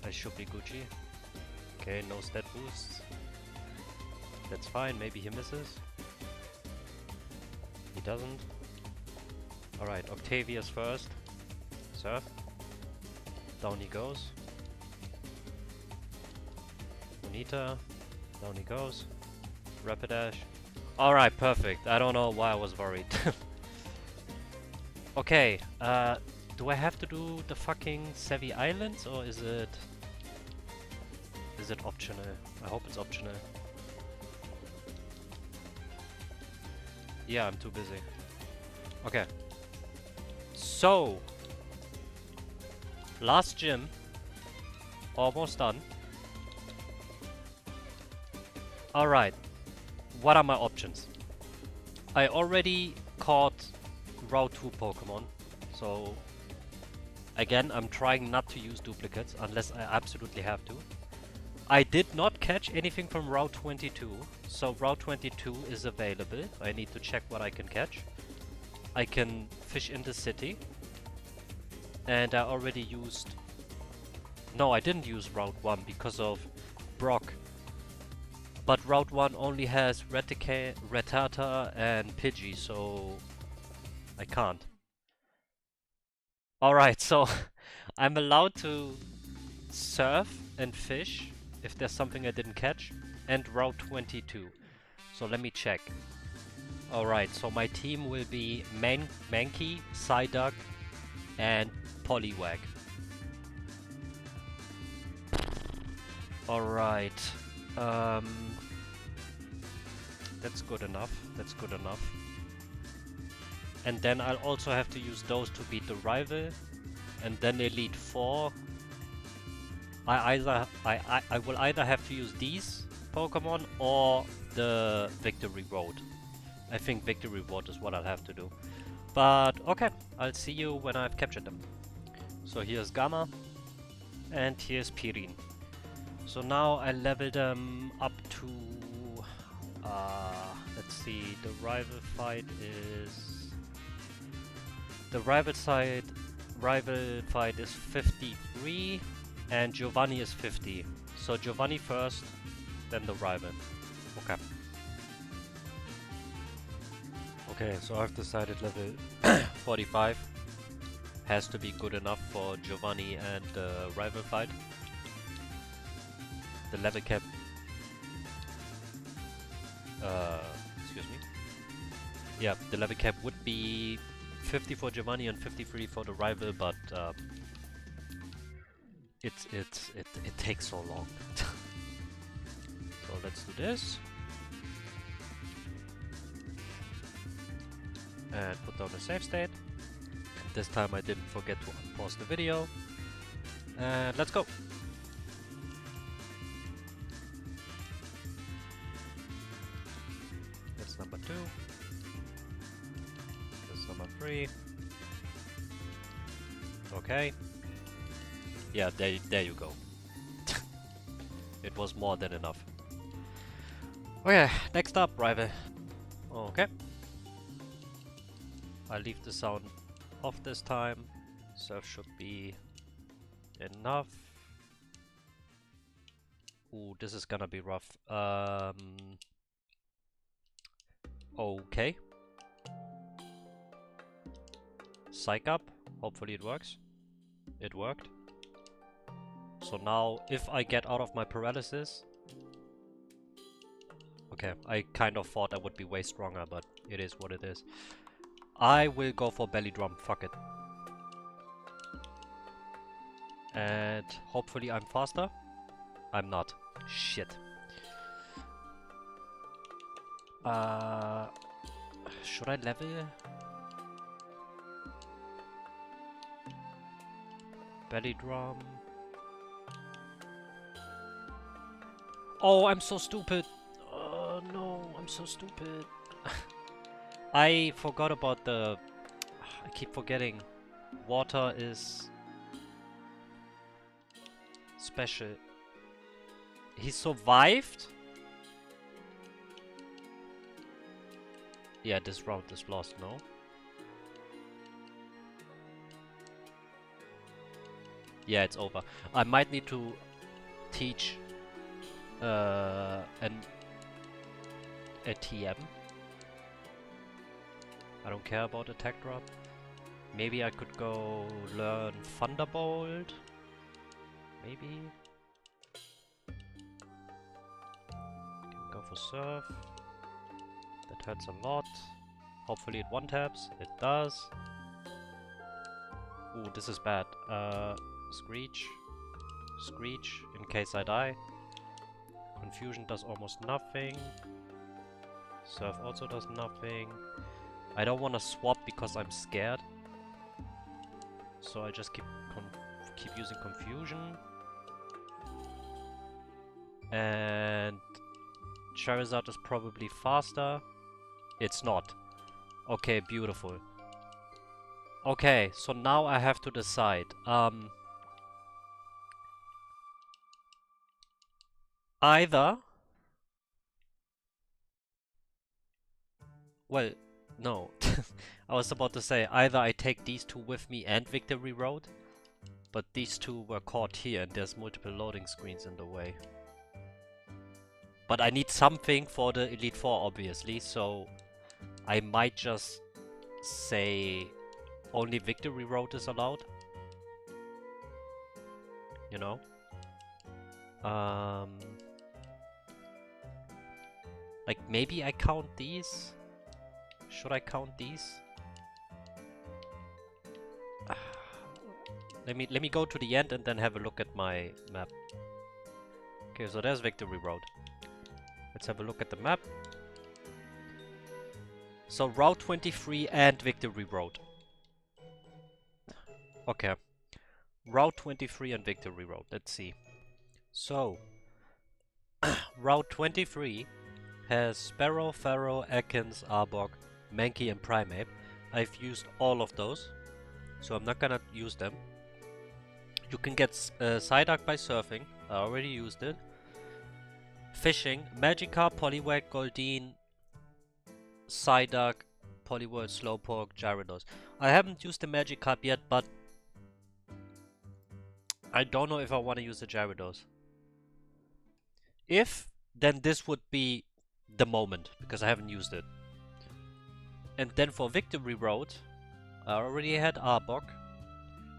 I should be Gucci. Okay, no stat boosts. That's fine, maybe he misses. He doesn't. Alright, Octavius first. Surf. Down he goes. Bonita. Down he goes. Rapidash. Alright, perfect. I don't know why I was worried. Okay, do I have to do the fucking Sevi Islands or is it optional? I hope it's optional. Yeah, I'm too busy. Okay. So, last gym. Almost done. Alright. What are my options? I already caught Route 2 Pokemon. So, again, I'm trying not to use duplicates unless I absolutely have to. I did not catch anything from Route 22. So, Route 22 is available. I need to check what I can catch. I can fish in the city. And I already used... No, I didn't use Route 1 because of Brock. But Route 1 only has Rattata and Pidgey, so I can't. Alright, so I'm allowed to surf and fish if there's something I didn't catch, and Route 22. So let me check. Alright, so my team will be Mankey, Psyduck, and Poliwag. Alright. That's good enough. That's good enough. And then I'll also have to use those to beat the rival. And then Elite 4. I will either have to use these Pokemon or the Victory Road. I think Victory Road is what I'll have to do. But okay, I'll see you when I've captured them. So here's Gamma. And here's Pirin. So now I level them up to... let's see, the rival fight is... The rival fight is 53 and Giovanni is 50. So Giovanni first, then the rival. Okay. Okay, so I've decided level 45 has to be good enough for Giovanni and the rival fight. The level cap... excuse me. Yeah, the level cap would be 50 for Giovanni and 53 for the rival, but it takes so long. So let's do this. And put down the save state. And this time I didn't forget to unpause the video. And let's go. That's number 2. That's number 3. Okay. Yeah, there you go. It was more than enough. Okay, next up, rival. Okay. I'll leave the sound off this time. Surf should be enough. Ooh, this is gonna be rough. Okay. Psych up. Hopefully it works. It worked. So now, if I get out of my paralysis... Okay, I kind of thought I would be way stronger, but it is what it is. I will go for belly drum, fuck it. And hopefully I'm faster. I'm not. Shit. Should I level? Belly drum. Oh, I'm so stupid. Oh no, I'm so stupid. I forgot about the... I keep forgetting. Water is... special. He survived? Yeah, this round is lost, no? Yeah, it's over. I might need to teach a TM. I don't care about attack drop. Maybe I could go learn Thunderbolt. Maybe. Can go for Surf. That hurts a lot. Hopefully it one-taps. It does. Ooh, this is bad. Screech. Screech, in case I die. Confusion does almost nothing. Surf also does nothing. I don't want to swap because I'm scared. So I just keep using Confusion. And Charizard is probably faster. It's not. Okay, beautiful. Okay, so now I have to decide. Either... Well, no. I was about to say, either I take these two with me and Victory Road, but these two were caught here and there's multiple loading screens in the way. But I need something for the Elite Four, obviously, so I might just say only Victory Road is allowed. You know? Like maybe I count these? Should I count these? Let me go to the end and then have a look at my map. Okay, so there's Victory Road. Let's have a look at the map. So Route 23 and Victory Road. Okay. Route 23 and Victory Road. Let's see. So Route 23 has Sparrow, Pharaoh, Ekans, Arbok, Mankey and Primeape. I've used all of those, so I'm not gonna use them. You can get Psyduck by surfing. I already used it. Fishing, Magikarp, Poliwag, Goldeen, Psyduck, Poliwhirl, Slowpoke, Gyarados. I haven't used the Magikarp yet, but I don't know if I want to use the Gyarados. If, then this would be the moment, because I haven't used it. And then for Victory Road, I already had Arbok.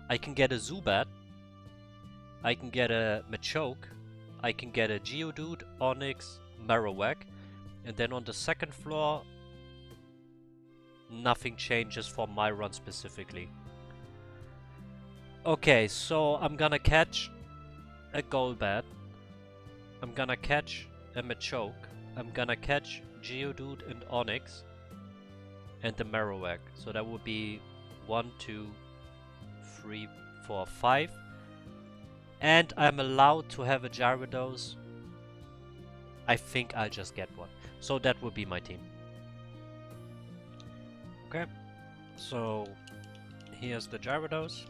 I can get a Zubat. I can get a Machoke. I can get a Geodude, Onix, Marowak. And then on the second floor, nothing changes for my run specifically. Okay, so I'm gonna catch a Golbat. I'm gonna catch a Machoke. I'm gonna catch Geodude and Onix. And the Marowak. So that would be 1, 2, 3, 4, 5. And I'm allowed to have a Gyarados. I think I'll just get one. So that would be my team. Okay. So here's the Gyarados.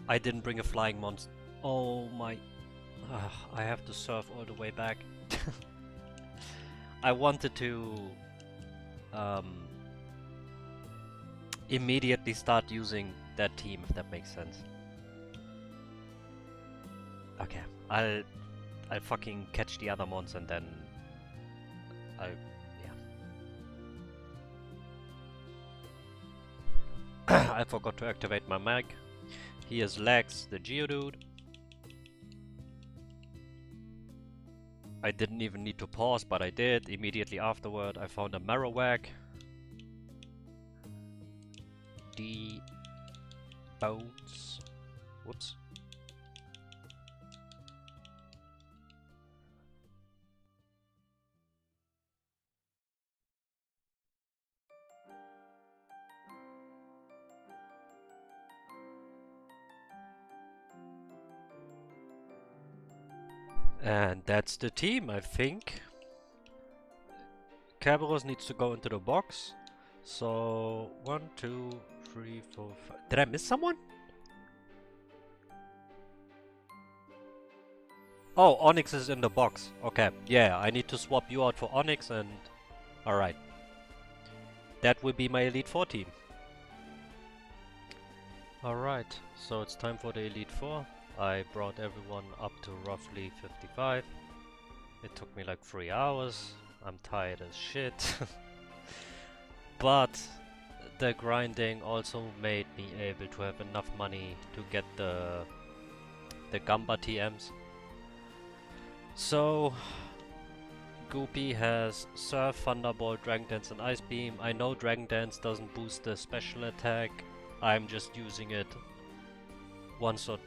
I didn't bring a flying monster. Oh my... I have to surf all the way back. I wanted to immediately start using that team, if that makes sense. Okay, I'll fucking catch the other mons and then yeah. I forgot to activate my mag. Here's Lex, the Geodude. I didn't even need to pause, but I did. Immediately afterward, I found a Marowak. The bones. Whoops. And that's the team, I think. Kerberos needs to go into the box. So 1, 2, 3, 4, 5. Did I miss someone? Oh, Onyx is in the box. Okay, yeah, I need to swap you out for Onyx and... Alright. That will be my Elite Four team. Alright, so it's time for the Elite Four. I brought everyone up to roughly 55. It took me like 3 hours. I'm tired as shit. But the grinding also made me able to have enough money to get the Gamba TMs. So Goopy has Surf, Thunderbolt, Dragon Dance and Ice Beam. I know Dragon Dance doesn't boost the special attack. I'm just using it once or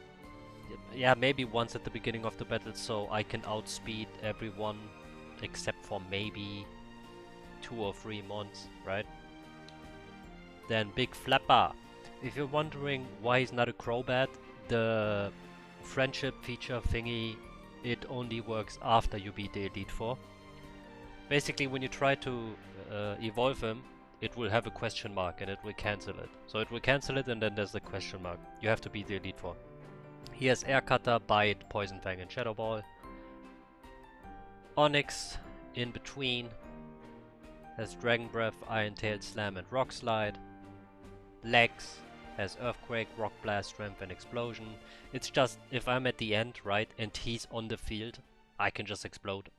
yeah, maybe once at the beginning of the battle so I can outspeed everyone except for maybe 2 or 3 months, right? Then Big Flapper. If you're wondering why he's not a Crobat, the friendship feature thingy, it only works after you beat the Elite Four. Basically, when you try to evolve him, it will have a question mark and it will cancel it. So it will cancel it and then there's the question mark. You have to beat the Elite Four. He has Air Cutter, Bite, Poison Fang and Shadow Ball. Onyx in between has Dragon Breath, Iron Tail, Slam and Rock Slide. Legs has Earthquake, Rock Blast, Strength and Explosion. It's just, if I'm at the end, right, and he's on the field, I can just explode.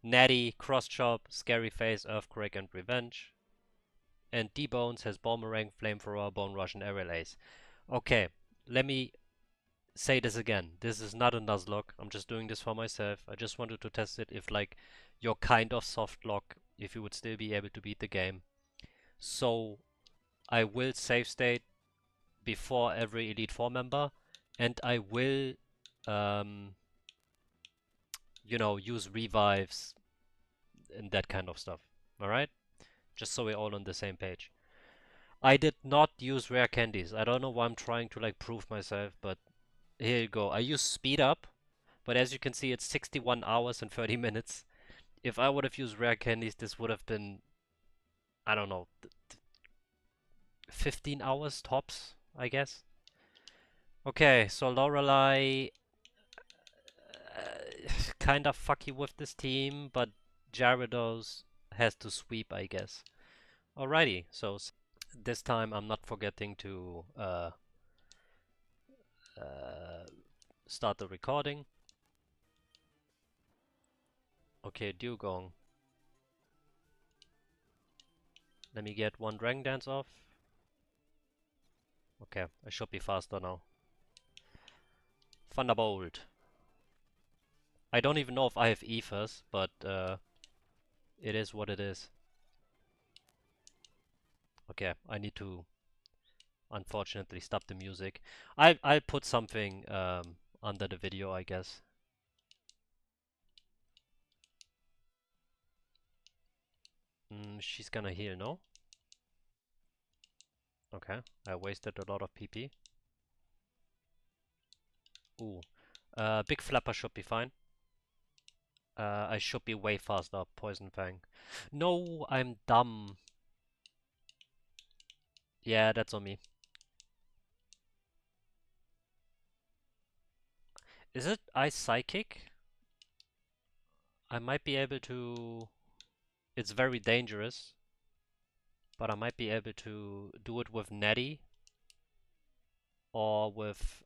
Natty, Cross Chop, Scary Face, Earthquake and Revenge. And D-Bones has Boomerang, Flamethrower, Bone Rush and Aerial Ace. Okay, let me say this again. This is not a Nuzlocke. I'm just doing this for myself. I just wanted to test it if like you're kind of soft lock, if you would still be able to beat the game. So I will save state before every Elite Four member, and I will you know, use revives and that kind of stuff. Alright? Just so we're all on the same page. I did not use rare candies. I don't know why I'm trying to like prove myself, but here you go. I use speed up, but as you can see it's 61 hours and 30 minutes. If I would have used rare candies, this would have been, I don't know, 15 hours tops, I guess. Okay, so Lorelei kind of fucky with this team, but Gyarados has to sweep, I guess. Alrighty, so this time I'm not forgetting to start the recording. Okay, Dugong. Let me get one Dragon Dance off. Okay, I should be faster now. Thunderbolt. I don't even know if I have ethers, but it is what it is. Okay, I need to unfortunately stop the music. I'll put something under the video, I guess. She's gonna heal, no? Okay, I wasted a lot of PP. Ooh, Big Flapper should be fine. I should be way faster. Poison Fang. No, I'm dumb. Yeah, that's on me. Is it Ice Psychic? I might be able to... It's very dangerous. But I might be able to do it with Natty. Or with...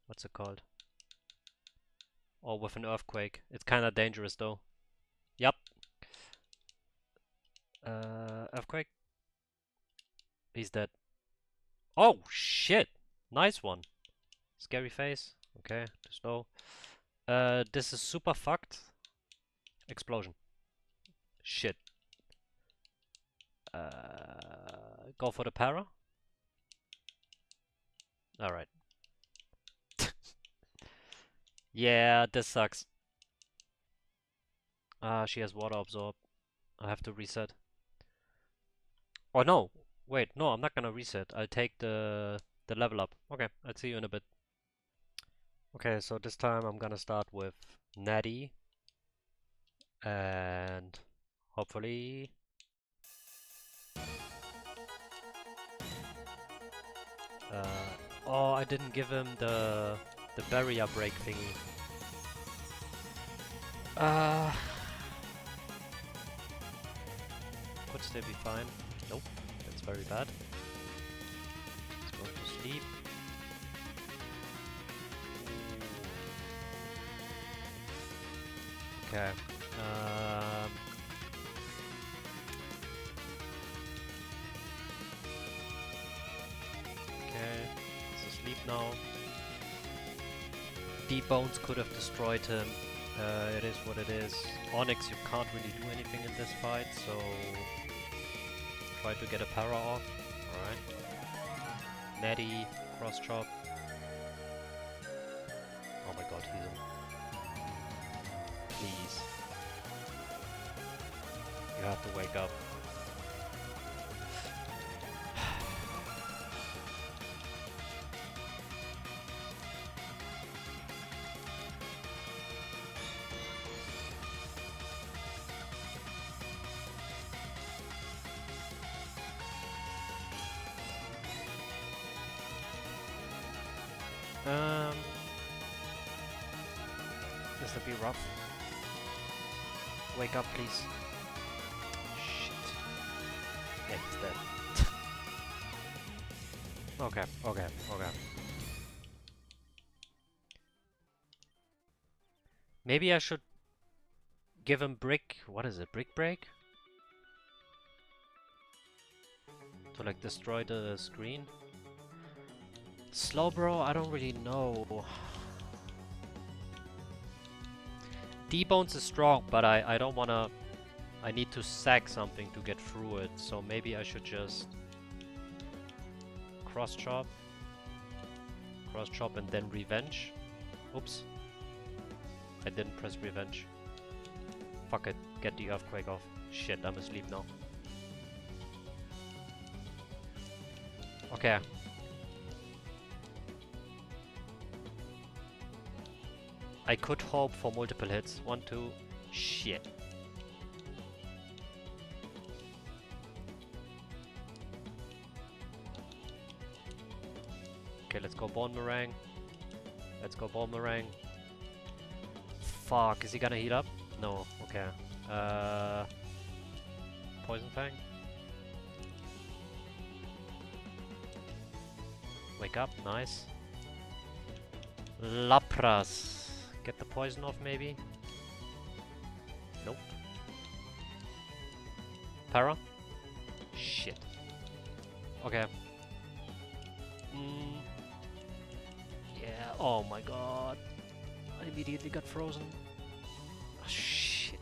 what's it called? Or with an Earthquake. It's kinda dangerous though. Yep. Earthquake. He's dead. Oh, shit! Nice one. Scary Face. Okay, too slow. This is super fucked. Explosion. Shit. Go for the para. Alright. Yeah, this sucks. She has water absorb. I have to reset. Oh no! Wait, no, I'm not gonna reset. I'll take the level up. Okay, I'll see you in a bit. Okay, so this time I'm gonna start with Natty. And hopefully... oh, I didn't give him the barrier break thingy. Could still be fine. Nope, that's very bad. Let's go to sleep. Okay. Okay, he's asleep now. D-Bones could have destroyed him. It is what it is. Onyx, you can't really do anything in this fight, so try to get a para off. Alright. Natty, cross chop. Oh my god, heal him. Please. You have to wake up. This will be rough. Wake up, please. Shit. Yeah, he's dead. Okay. Maybe I should give him brick. What is it? Brick break? To like destroy the screen? Slow bro, I don't really know. D-Bones is strong, but I don't wanna... I need to sack something to get through it, so maybe I should just... cross-chop and then revenge. Oops. I didn't press revenge. Fuck it, get the earthquake off. Shit, I'm asleep now. Okay. I could hope for multiple hits. 1, 2. Shit. Okay, let's go Bone Meringue. Fuck, is he gonna heat up? No, okay. Poison Fang. Wake up, nice. Lapras. Get the poison off, maybe? Nope. Para? Shit. Okay. Yeah, oh my god. I immediately got frozen. Oh, shit.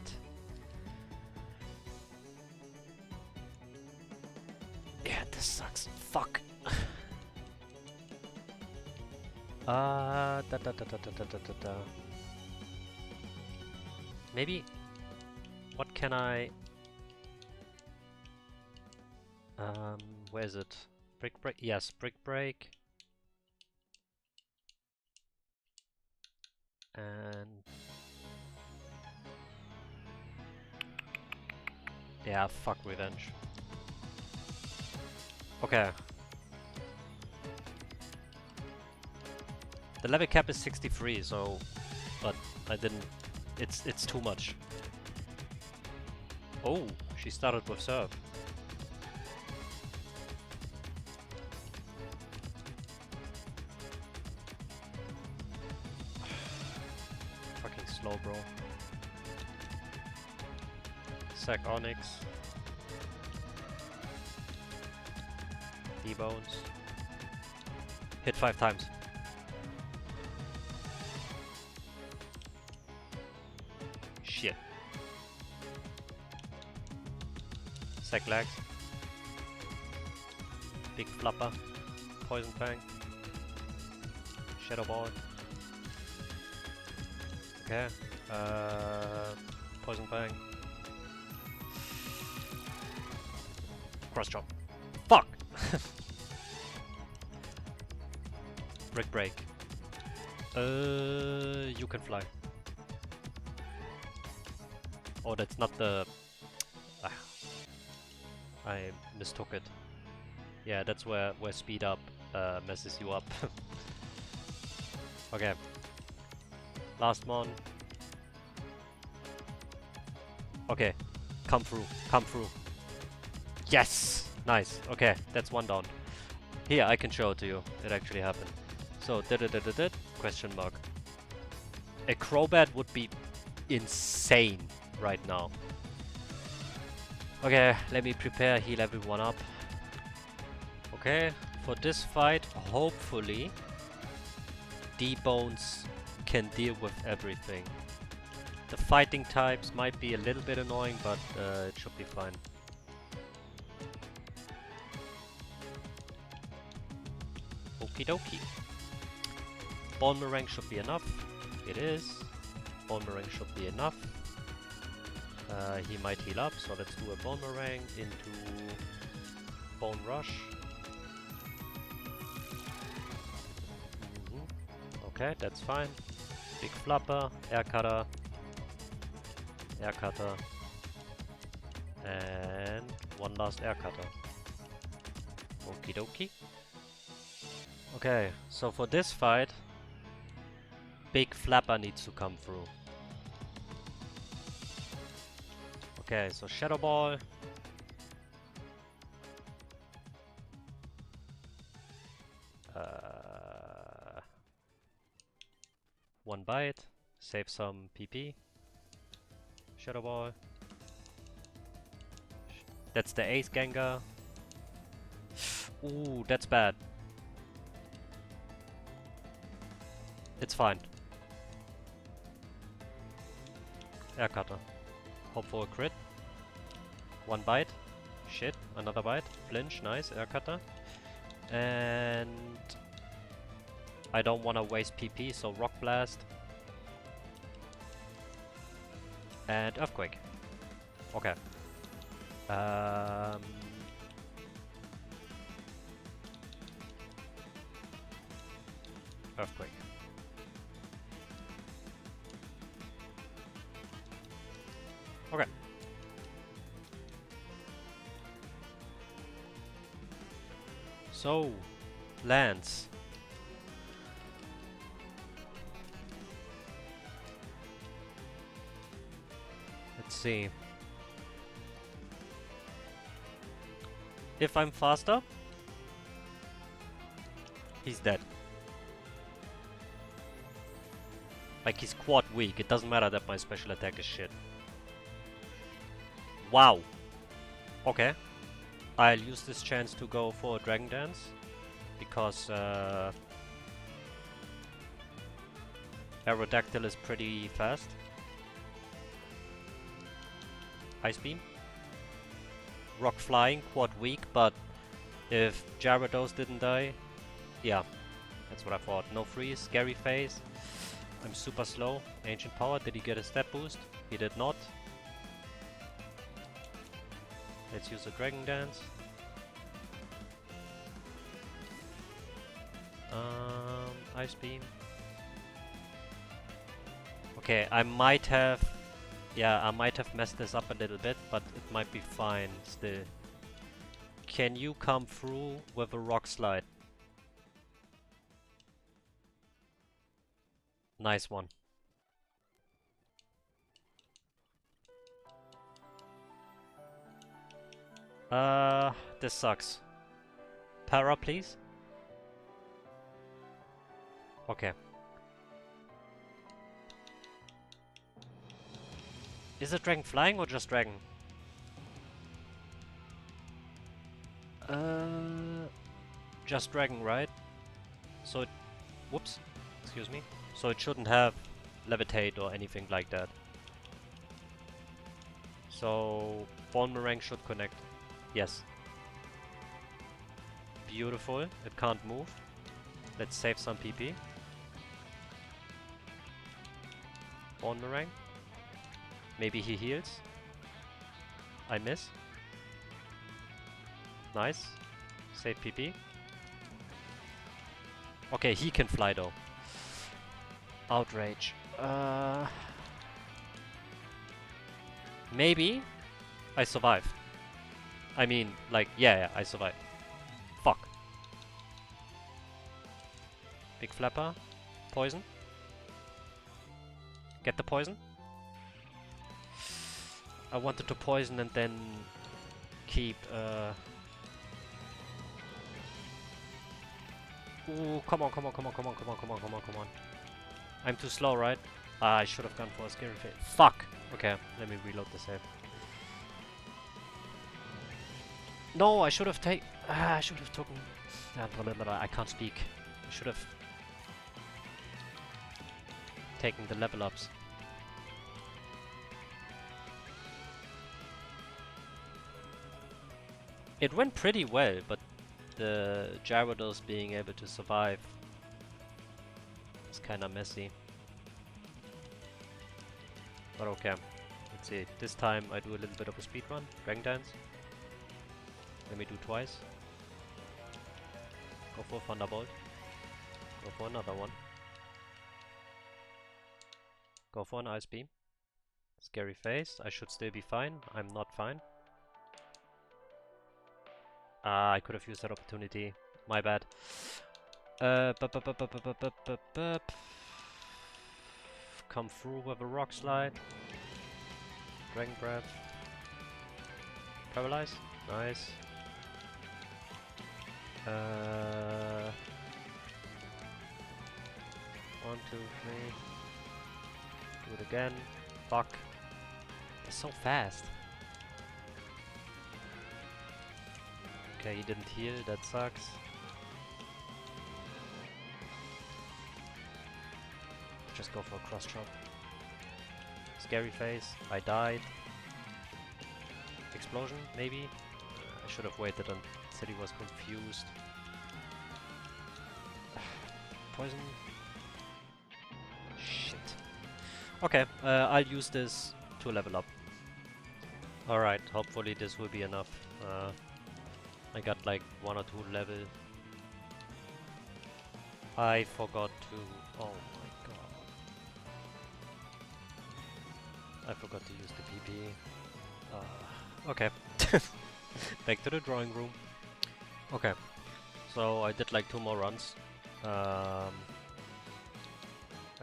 Yeah, this sucks. Fuck. Maybe... What can I... where is it? Brick break? Yes, brick break. And... yeah, fuck revenge. Okay. The level cap is 63, so... But I didn't... It's too much. Oh, she started with serve. Fucking slow, bro. Sack Onyx. D-Bones. Hit 5 times. Shit. Sack Lags. Big Flapper. Poison Fang. Shadow Ball. Okay. Poison Fang. Cross Chop. Fuck! Brick Break. You can fly. Oh, that's not the... I mistook it. Yeah, that's where speed up messes you up. Okay. Last one. Okay. Come through. Yes! Nice. Okay, that's one down. Here, I can show it to you. It actually happened. So, question mark. A Crobat would be insane right now. Okay, let me prepare, heal everyone up. Okay, for this fight, hopefully D-Bones can deal with everything. The fighting types might be a little bit annoying, but it should be fine. Okie dokie. Bone Meringue should be enough. It is. Boomerang should be enough. He might heal up, so let's do a Boomerang into Bone Rush. Okay, that's fine. Big Flapper, Air Cutter, and one last Air Cutter. Okie dokie. Okay, so for this fight, Big Flapper needs to come through. Okay, so Shadow Ball. One bite, save some PP. Shadow Ball. That's the Ace Gengar. Ooh, that's bad. It's fine. Air Cutter. Hope for a crit. One bite. Shit, another bite. Flinch, nice, Air Cutter. And I don't want to waste PP, so Rock Blast. And Earthquake. Okay. Earthquake. Okay. So, Lance. Let's see. If I'm faster, he's dead. Like, he's quad weak. It doesn't matter that my special attack is shit. Wow. Okay. I'll use this chance to go for a Dragon Dance. Because Aerodactyl is pretty fast. Ice Beam. Rock Flying, quad weak, but if Gyarados didn't die, yeah, that's what I thought. No freeze, scary phase. I'm super slow. Ancient Power, did he get a step boost? He did not. Let's use a Dragon Dance. Ice Beam. Okay, I might have messed this up a little bit, but it might be fine still. Can you come through with a Rock Slide? Nice one. This sucks. Para, please. Okay. Is it Dragon flying or just Dragon? Just Dragon, right? So it... Whoops. Excuse me. So it shouldn't have Levitate or anything like that. So... Boomerang should connect. Yes. Beautiful. It can't move. Let's save some PP. Boomerang. Maybe he heals. I miss. Nice. Save PP. Okay, he can fly though. Outrage. Maybe I survive. I mean, like, yeah, I survive. Fuck. Big Flapper. Poison. Get the poison. I wanted to poison and then keep, Ooh, come on. I'm too slow, right? Ah, I should have gone for a scary face. Fuck! Okay, let me reload the save. No, I should have taken... I should have taken... I can't speak. I should have taken the level ups. It went pretty well, but the Gyarados being able to survive is kinda messy. But okay. Let's see. This time I do a little bit of a speed run. Dragon Dance. Let me do twice. Go for Thunderbolt. Go for another one. Go for an Ice Beam. Scary face. I should still be fine. I'm not fine. Ah, I could have used that opportunity. My bad. Come through with a Rock Slide. Dragon Breath. Paralyze. Nice. 1, 2, 3. Do it again. Fuck. They're so fast. Okay, he didn't heal. That sucks. Just go for a cross chop. Scary face. I died. Explosion, maybe? I should have waited until he was confused. Poison. Shit. Okay, I'll use this to level up. Alright, hopefully this will be enough. I got like 1 or 2 level. I forgot to... Oh my god. I forgot to use the PP. Okay. Back to the drawing room. Okay. So I did like 2 more runs. I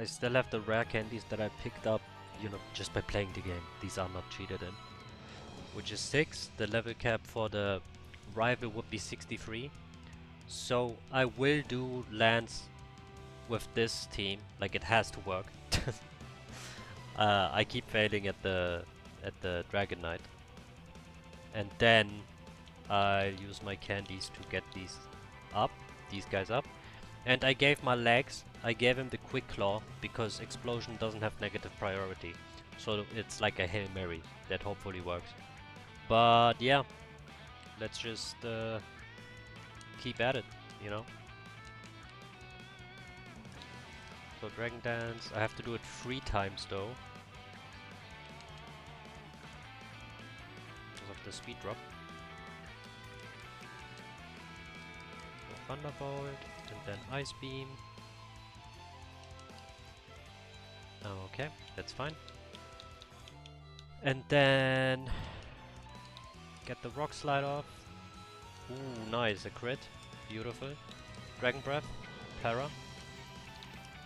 still have the rare candies that I picked up, you know, just by playing the game. These are not cheated in. Which is 6. The level cap for the rival would be 63. So I will do lands with this team. Like, it has to work. I keep failing at the Dragon Knight. And then I'll use my candies to get these guys up. And I gave my legs, I gave him the Quick Claw because Explosion doesn't have negative priority. So it's like a Hail Mary that hopefully works. But yeah, let's just keep at it, you know? So Dragon Dance, I have to do it 3 times though. Because of the speed drop. Thunderbolt, and then Ice Beam. Okay, that's fine. And then get the Rock Slide off. Ooh, nice, a crit. Beautiful. Dragon Breath, Para.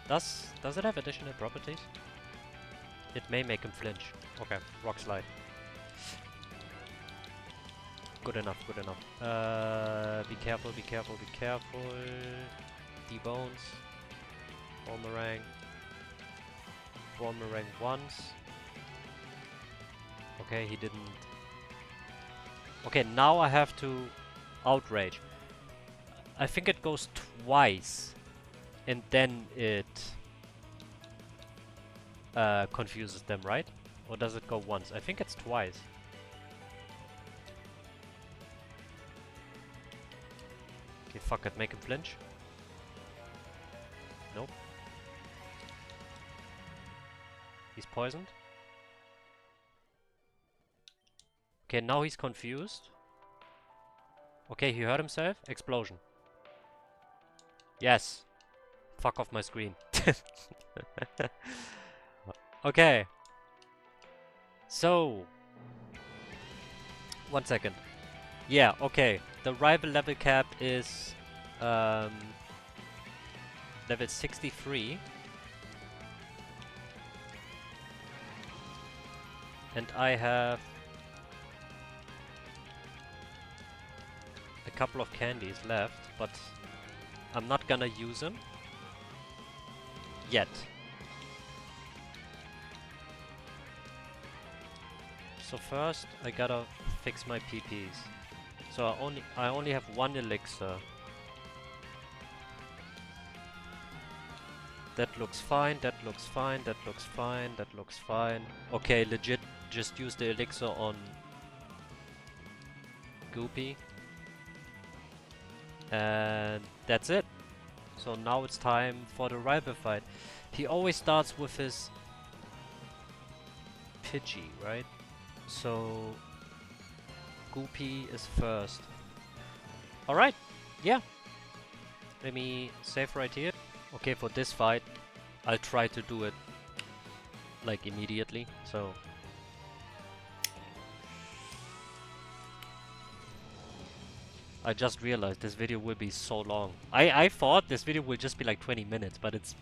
Does it have additional properties? It may make him flinch. Okay, Rock Slide. Good enough, good enough. Be careful, be careful, be careful. D-Bones. Boomerang. Boomerang once. Okay, he didn't... Okay, now I have to Outrage. I think it goes twice. And then it... confuses them, right? Or does it go once? I think it's twice. Okay, fuck it, make him flinch. Nope. He's poisoned. Okay, now he's confused. Okay, he hurt himself. Explosion. Yes. Fuck off my screen. Okay. So. 1 second. Yeah, okay. The rival level cap is level 63. And I have a couple of candies left, but I'm not gonna use them yet. So first I gotta fix my PPs. So I only have 1 elixir. That looks fine, that looks fine, that looks fine, that looks fine. Okay, legit just use the elixir on Goopy. And that's it. So now it's time for the rival fight. He always starts with his Pidgey, right? So Goopy is first. Alright, yeah. Let me save right here. Okay, for this fight, I'll try to do it like immediately, so... I just realized this video will be so long. I thought this video will just be like 20 minutes, but it's...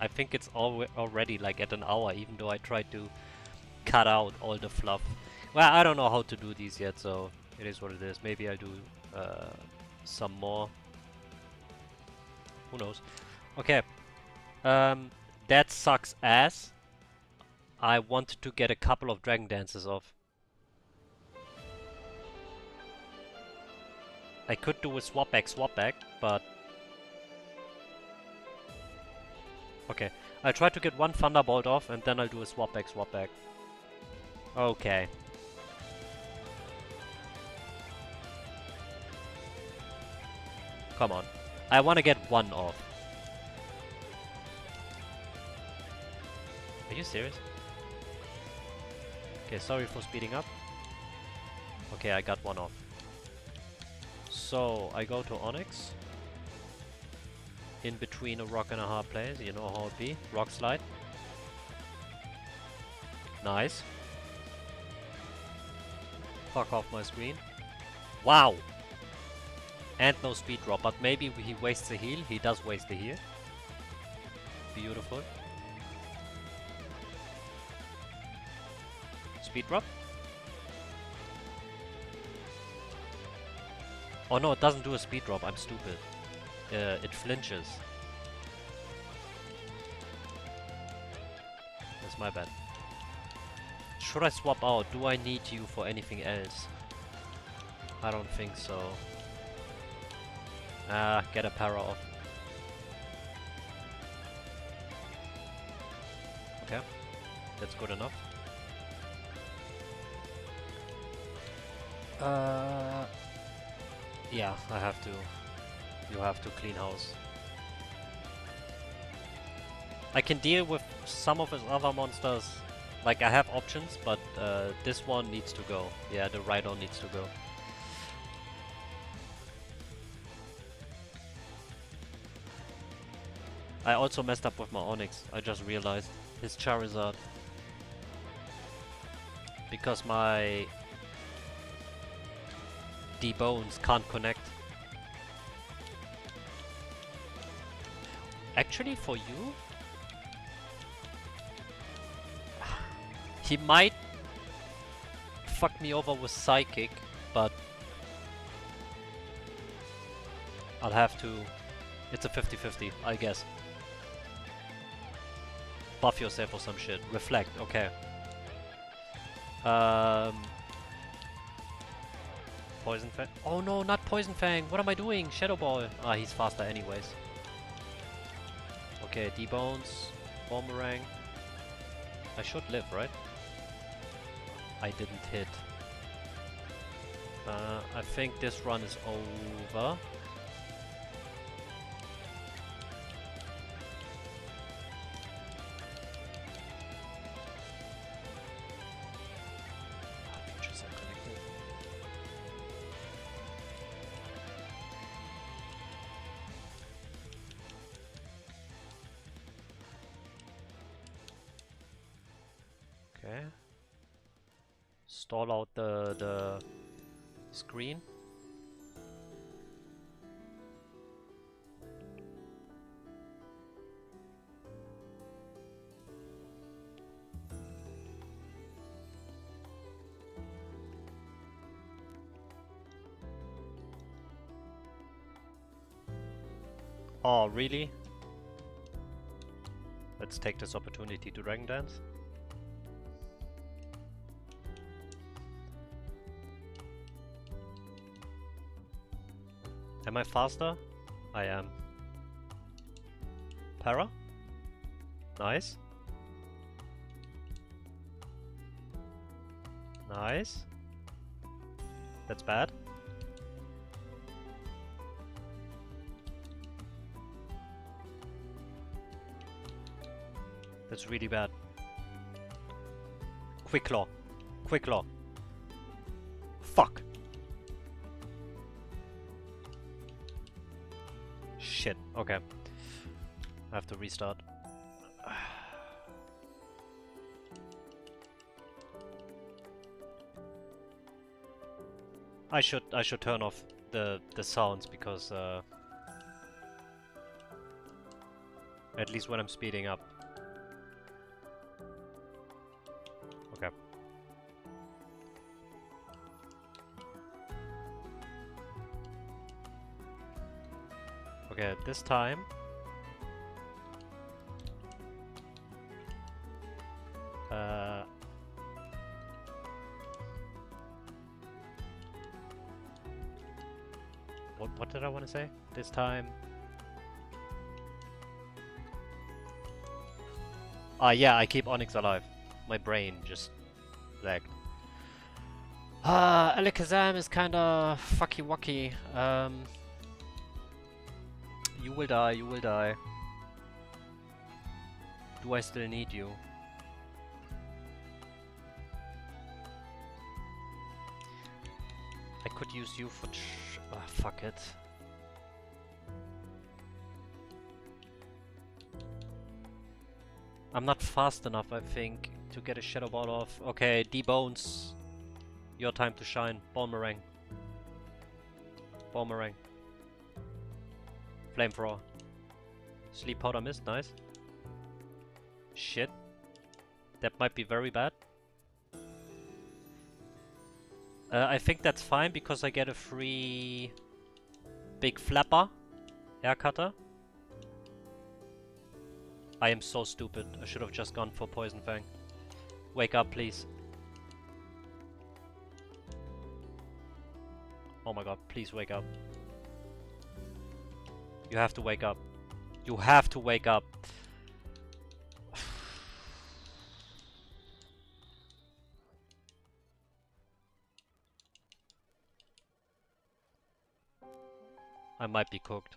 I think it's already like at an hour, even though I tried to cut out all the fluff. Well, I don't know how to do these yet, so it is what it is. Maybe I'll do some more. Who knows? Okay. That sucks ass. I wanted to get a couple of Dragon Dances off. I could do a swap back, but... Okay. I'll try to get one Thunderbolt off, and then I'll do a swap back. Okay. Come on. I want to get one off. Are you serious? Okay, sorry for speeding up. Okay, I got one off. So, I go to Onyx. In between a rock and a hard place, you know how it be. Rock slide. Nice. Fuck off my screen. Wow! And no speed drop, but maybe he wastes the heal. He does waste the heal. Beautiful. Speed drop. Oh no, it doesn't do a speed drop, I'm stupid. It flinches. That's my bad. Should I swap out? Do I need you for anything else? I don't think so. Ah, get a para off. Okay, that's good enough. Yeah, I have to. You have to clean house. I can deal with some of his other monsters. Like, I have options, but this one needs to go. Yeah, the Rhydon needs to go. I also messed up with my Onyx. I just realized. His Charizard. Because my D-Bones can't connect. Actually, for you, he might fuck me over with Psychic, but I'll have to... It's a 50-50, I guess. Buff yourself or some shit. Reflect, okay. Poison Fang? Oh no, not Poison Fang! What am I doing? Shadow Ball! Ah, he's faster anyways. Okay, D-Bones, Boomerang. I should live, right? I didn't hit. I think this run is over. Features are connected. Okay. Stall out the screen. Oh, really? Let's take this opportunity to Dragon Dance. Am I faster? I am. Para? Nice. Nice. That's bad. That's really bad. Quick claw. Quick claw. Fuck. Shit. Okay. I have to restart. I should turn off the sounds because at least when I'm speeding up. Okay. Okay, this time what did I want to say? This time yeah, I keep Onyx alive. My brain just lagged. Alakazam is kinda fucky wucky. You will die, you will die. Do I still need you? I could use you for fuck it. I'm not fast enough, I think, to get a Shadow Ball off. Okay, D-Bones. Your time to shine. Boomerang. Boomerang. Flamethrower. Sleep Powder Mist, nice. Shit. That might be very bad. I think that's fine because I get a free Big Flapper Air Cutter. I am so stupid. I should have just gone for Poison Fang. Wake up, please. Oh my god, please wake up. You have to wake up. You have to wake up. I might be cooked.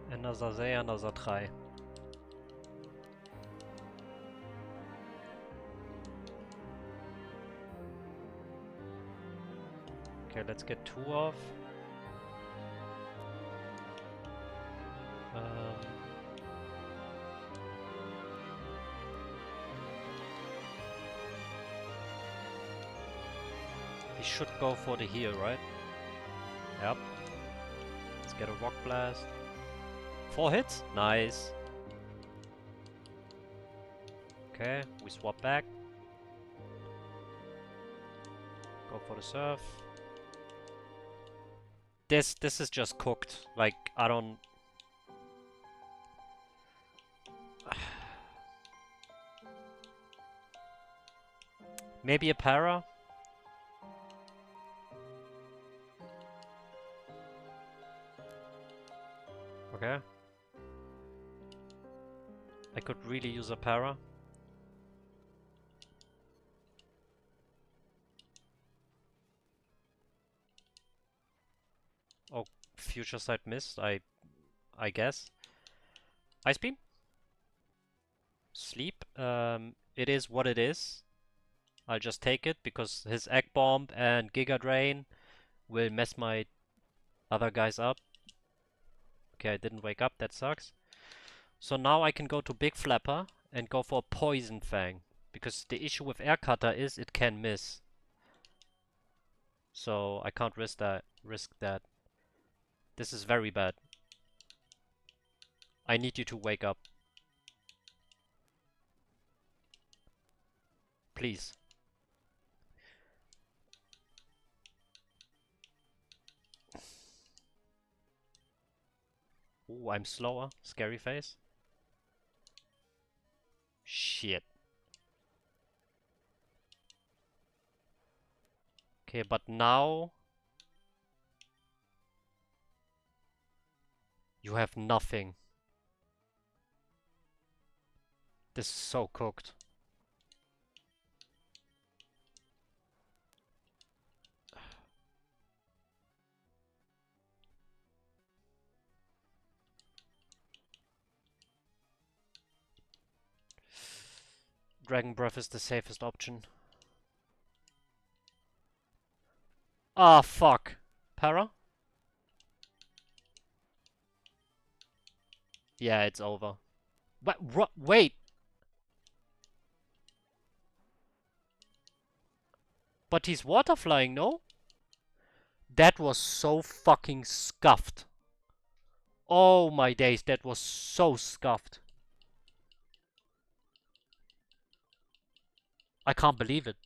Another day, another try. Okay, let's get 2 off. We should go for the heal, right? Yep. Let's get a Rock Blast. 4 hits? Nice. Okay, we swap back. Go for the surf. This is just cooked. Like, I don't... Maybe a para? Okay. I could really use a para. Oh, Future Sight missed, I guess. Ice Beam? Sleep? It is what it is. I'll just take it because his Egg Bomb and Giga Drain will mess my other guys up. Okay, I didn't wake up, that sucks. So now I can go to Big Flapper and go for Poison Fang. Because the issue with Air Cutter is it can miss. So I can't risk that. This is very bad. I need you to wake up. Please. Ooh, I'm slower. Scary face. Shit. Okay, but now you have nothing. This is so cooked. Dragon Breath is the safest option. Ah, fuck. Para? Yeah, it's over. Wait! But he's water flying, no? That was so fucking scuffed. Oh my days, that was so scuffed. I can't believe it.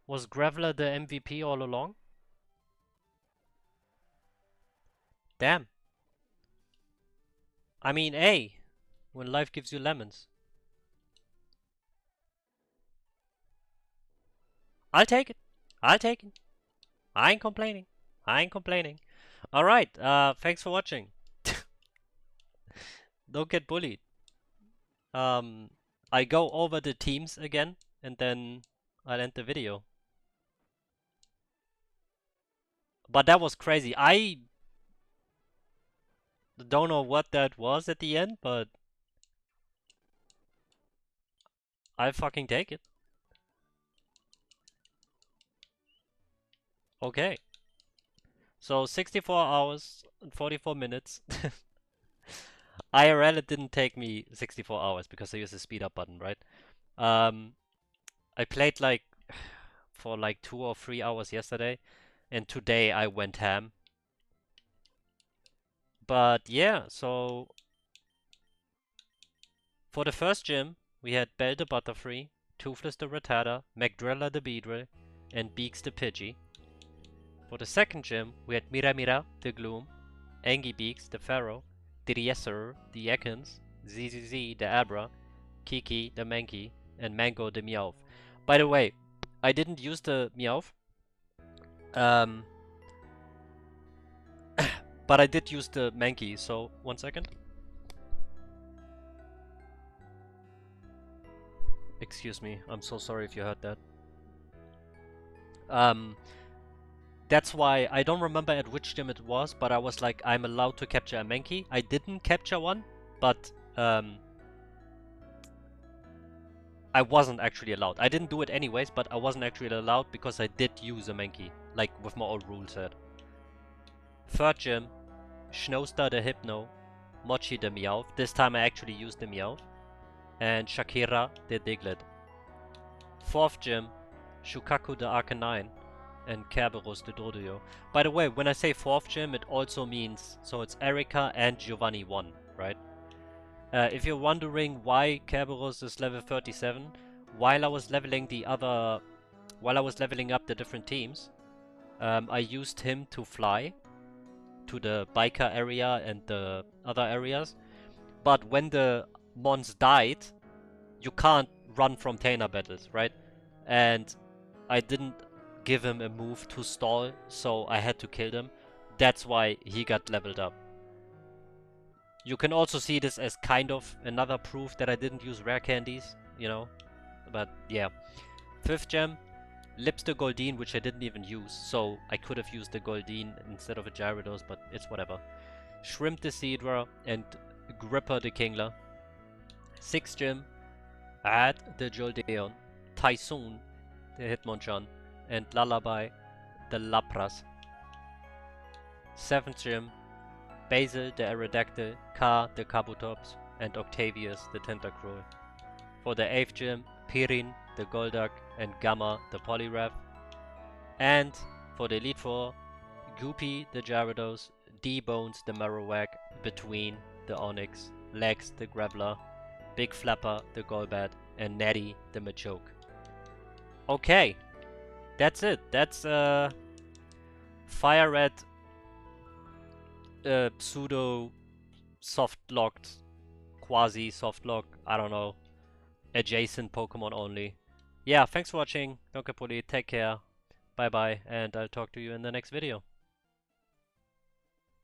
Was Graveler the MVP all along? Damn. I mean, hey, when life gives you lemons. I'll take it. I'll take it. I ain't complaining. I ain't complaining. Alright, thanks for watching. Don't get bullied. I go over the teams again, and then I'll end the video. But that was crazy. I don't know what that was at the end, but I'll fucking take it. Okay. So 64 hours and 44 minutes. IRL it didn't take me 64 hours because I used the speed up button, right? I played like for like 2 or 3 hours yesterday, and today I went ham. But yeah, so for the first gym, we had Bell the Butterfree, Toothless the Rattata, McDrilla the Beedrill, and Beaks the Pidgey. For the second gym, we had Mira the Gloom, Angie Beaks the Pharaoh, Drieser the Ekans, ZZZ the Abra, Kiki the Mankey, and Mango the Meowth. By the way, I didn't use the Meowth, but I did use the Mankey, so 1 second. Excuse me, I'm so sorry if you heard that. That's why I don't remember at which gym it was, but I was like, I'm allowed to capture a Mankey. I didn't capture one, but I wasn't actually allowed. I didn't do it anyways, but I wasn't actually allowed because I did use a Mankey, like with my old rule set. Third gym, Snowstar the Hypno, Mochi the Meowth. This time I actually used the Meowth. And Shakira the Diglett. Fourth gym, Shukaku the Arcanine, and Kerberos the Doduo. By the way, when I say fourth gym, it also means, so it's Erika and Giovanni 1, right? If you're wondering why Kerberos is level 37, while I was leveling up the different teams, I used him to fly to the biker area and the other areas. But when the mons died, you can't run from Tainer battles, right? And I didn't give him a move to stall, so I had to kill them. That's why he got leveled up. You can also see this as kind of another proof that I didn't use rare candies, you know? But yeah. Fifth gem, Lips the Goldeen, which I didn't even use, so I could have used the Goldeen instead of a Gyarados, but it's whatever. Shrimp the Seadra and Gripper the Kingler. Sixth gym, Add the Jolteon, Typhoon the Hitmonchan, and Lullaby the Lapras. Seventh gym, Basil the Aerodactyl, Ka the Kabutops, and Octavius the Tentacruel. For the 8th gym, Pirin the Golduck, and Gamma the Poliwrath. And for the Elite Four, Goopy the Gyarados, D-Bones the Marowak, Between the Onix, Lex the Graveler, Big Flapper the Golbat, and Netty the Machoke. Okay, that's it. That's Fire Red pseudo soft locked, quasi soft lock, I don't know, adjacent Pokemon only. Yeah, thanks for watching. Donkapoli, take care. Bye bye, and I'll talk to you in the next video.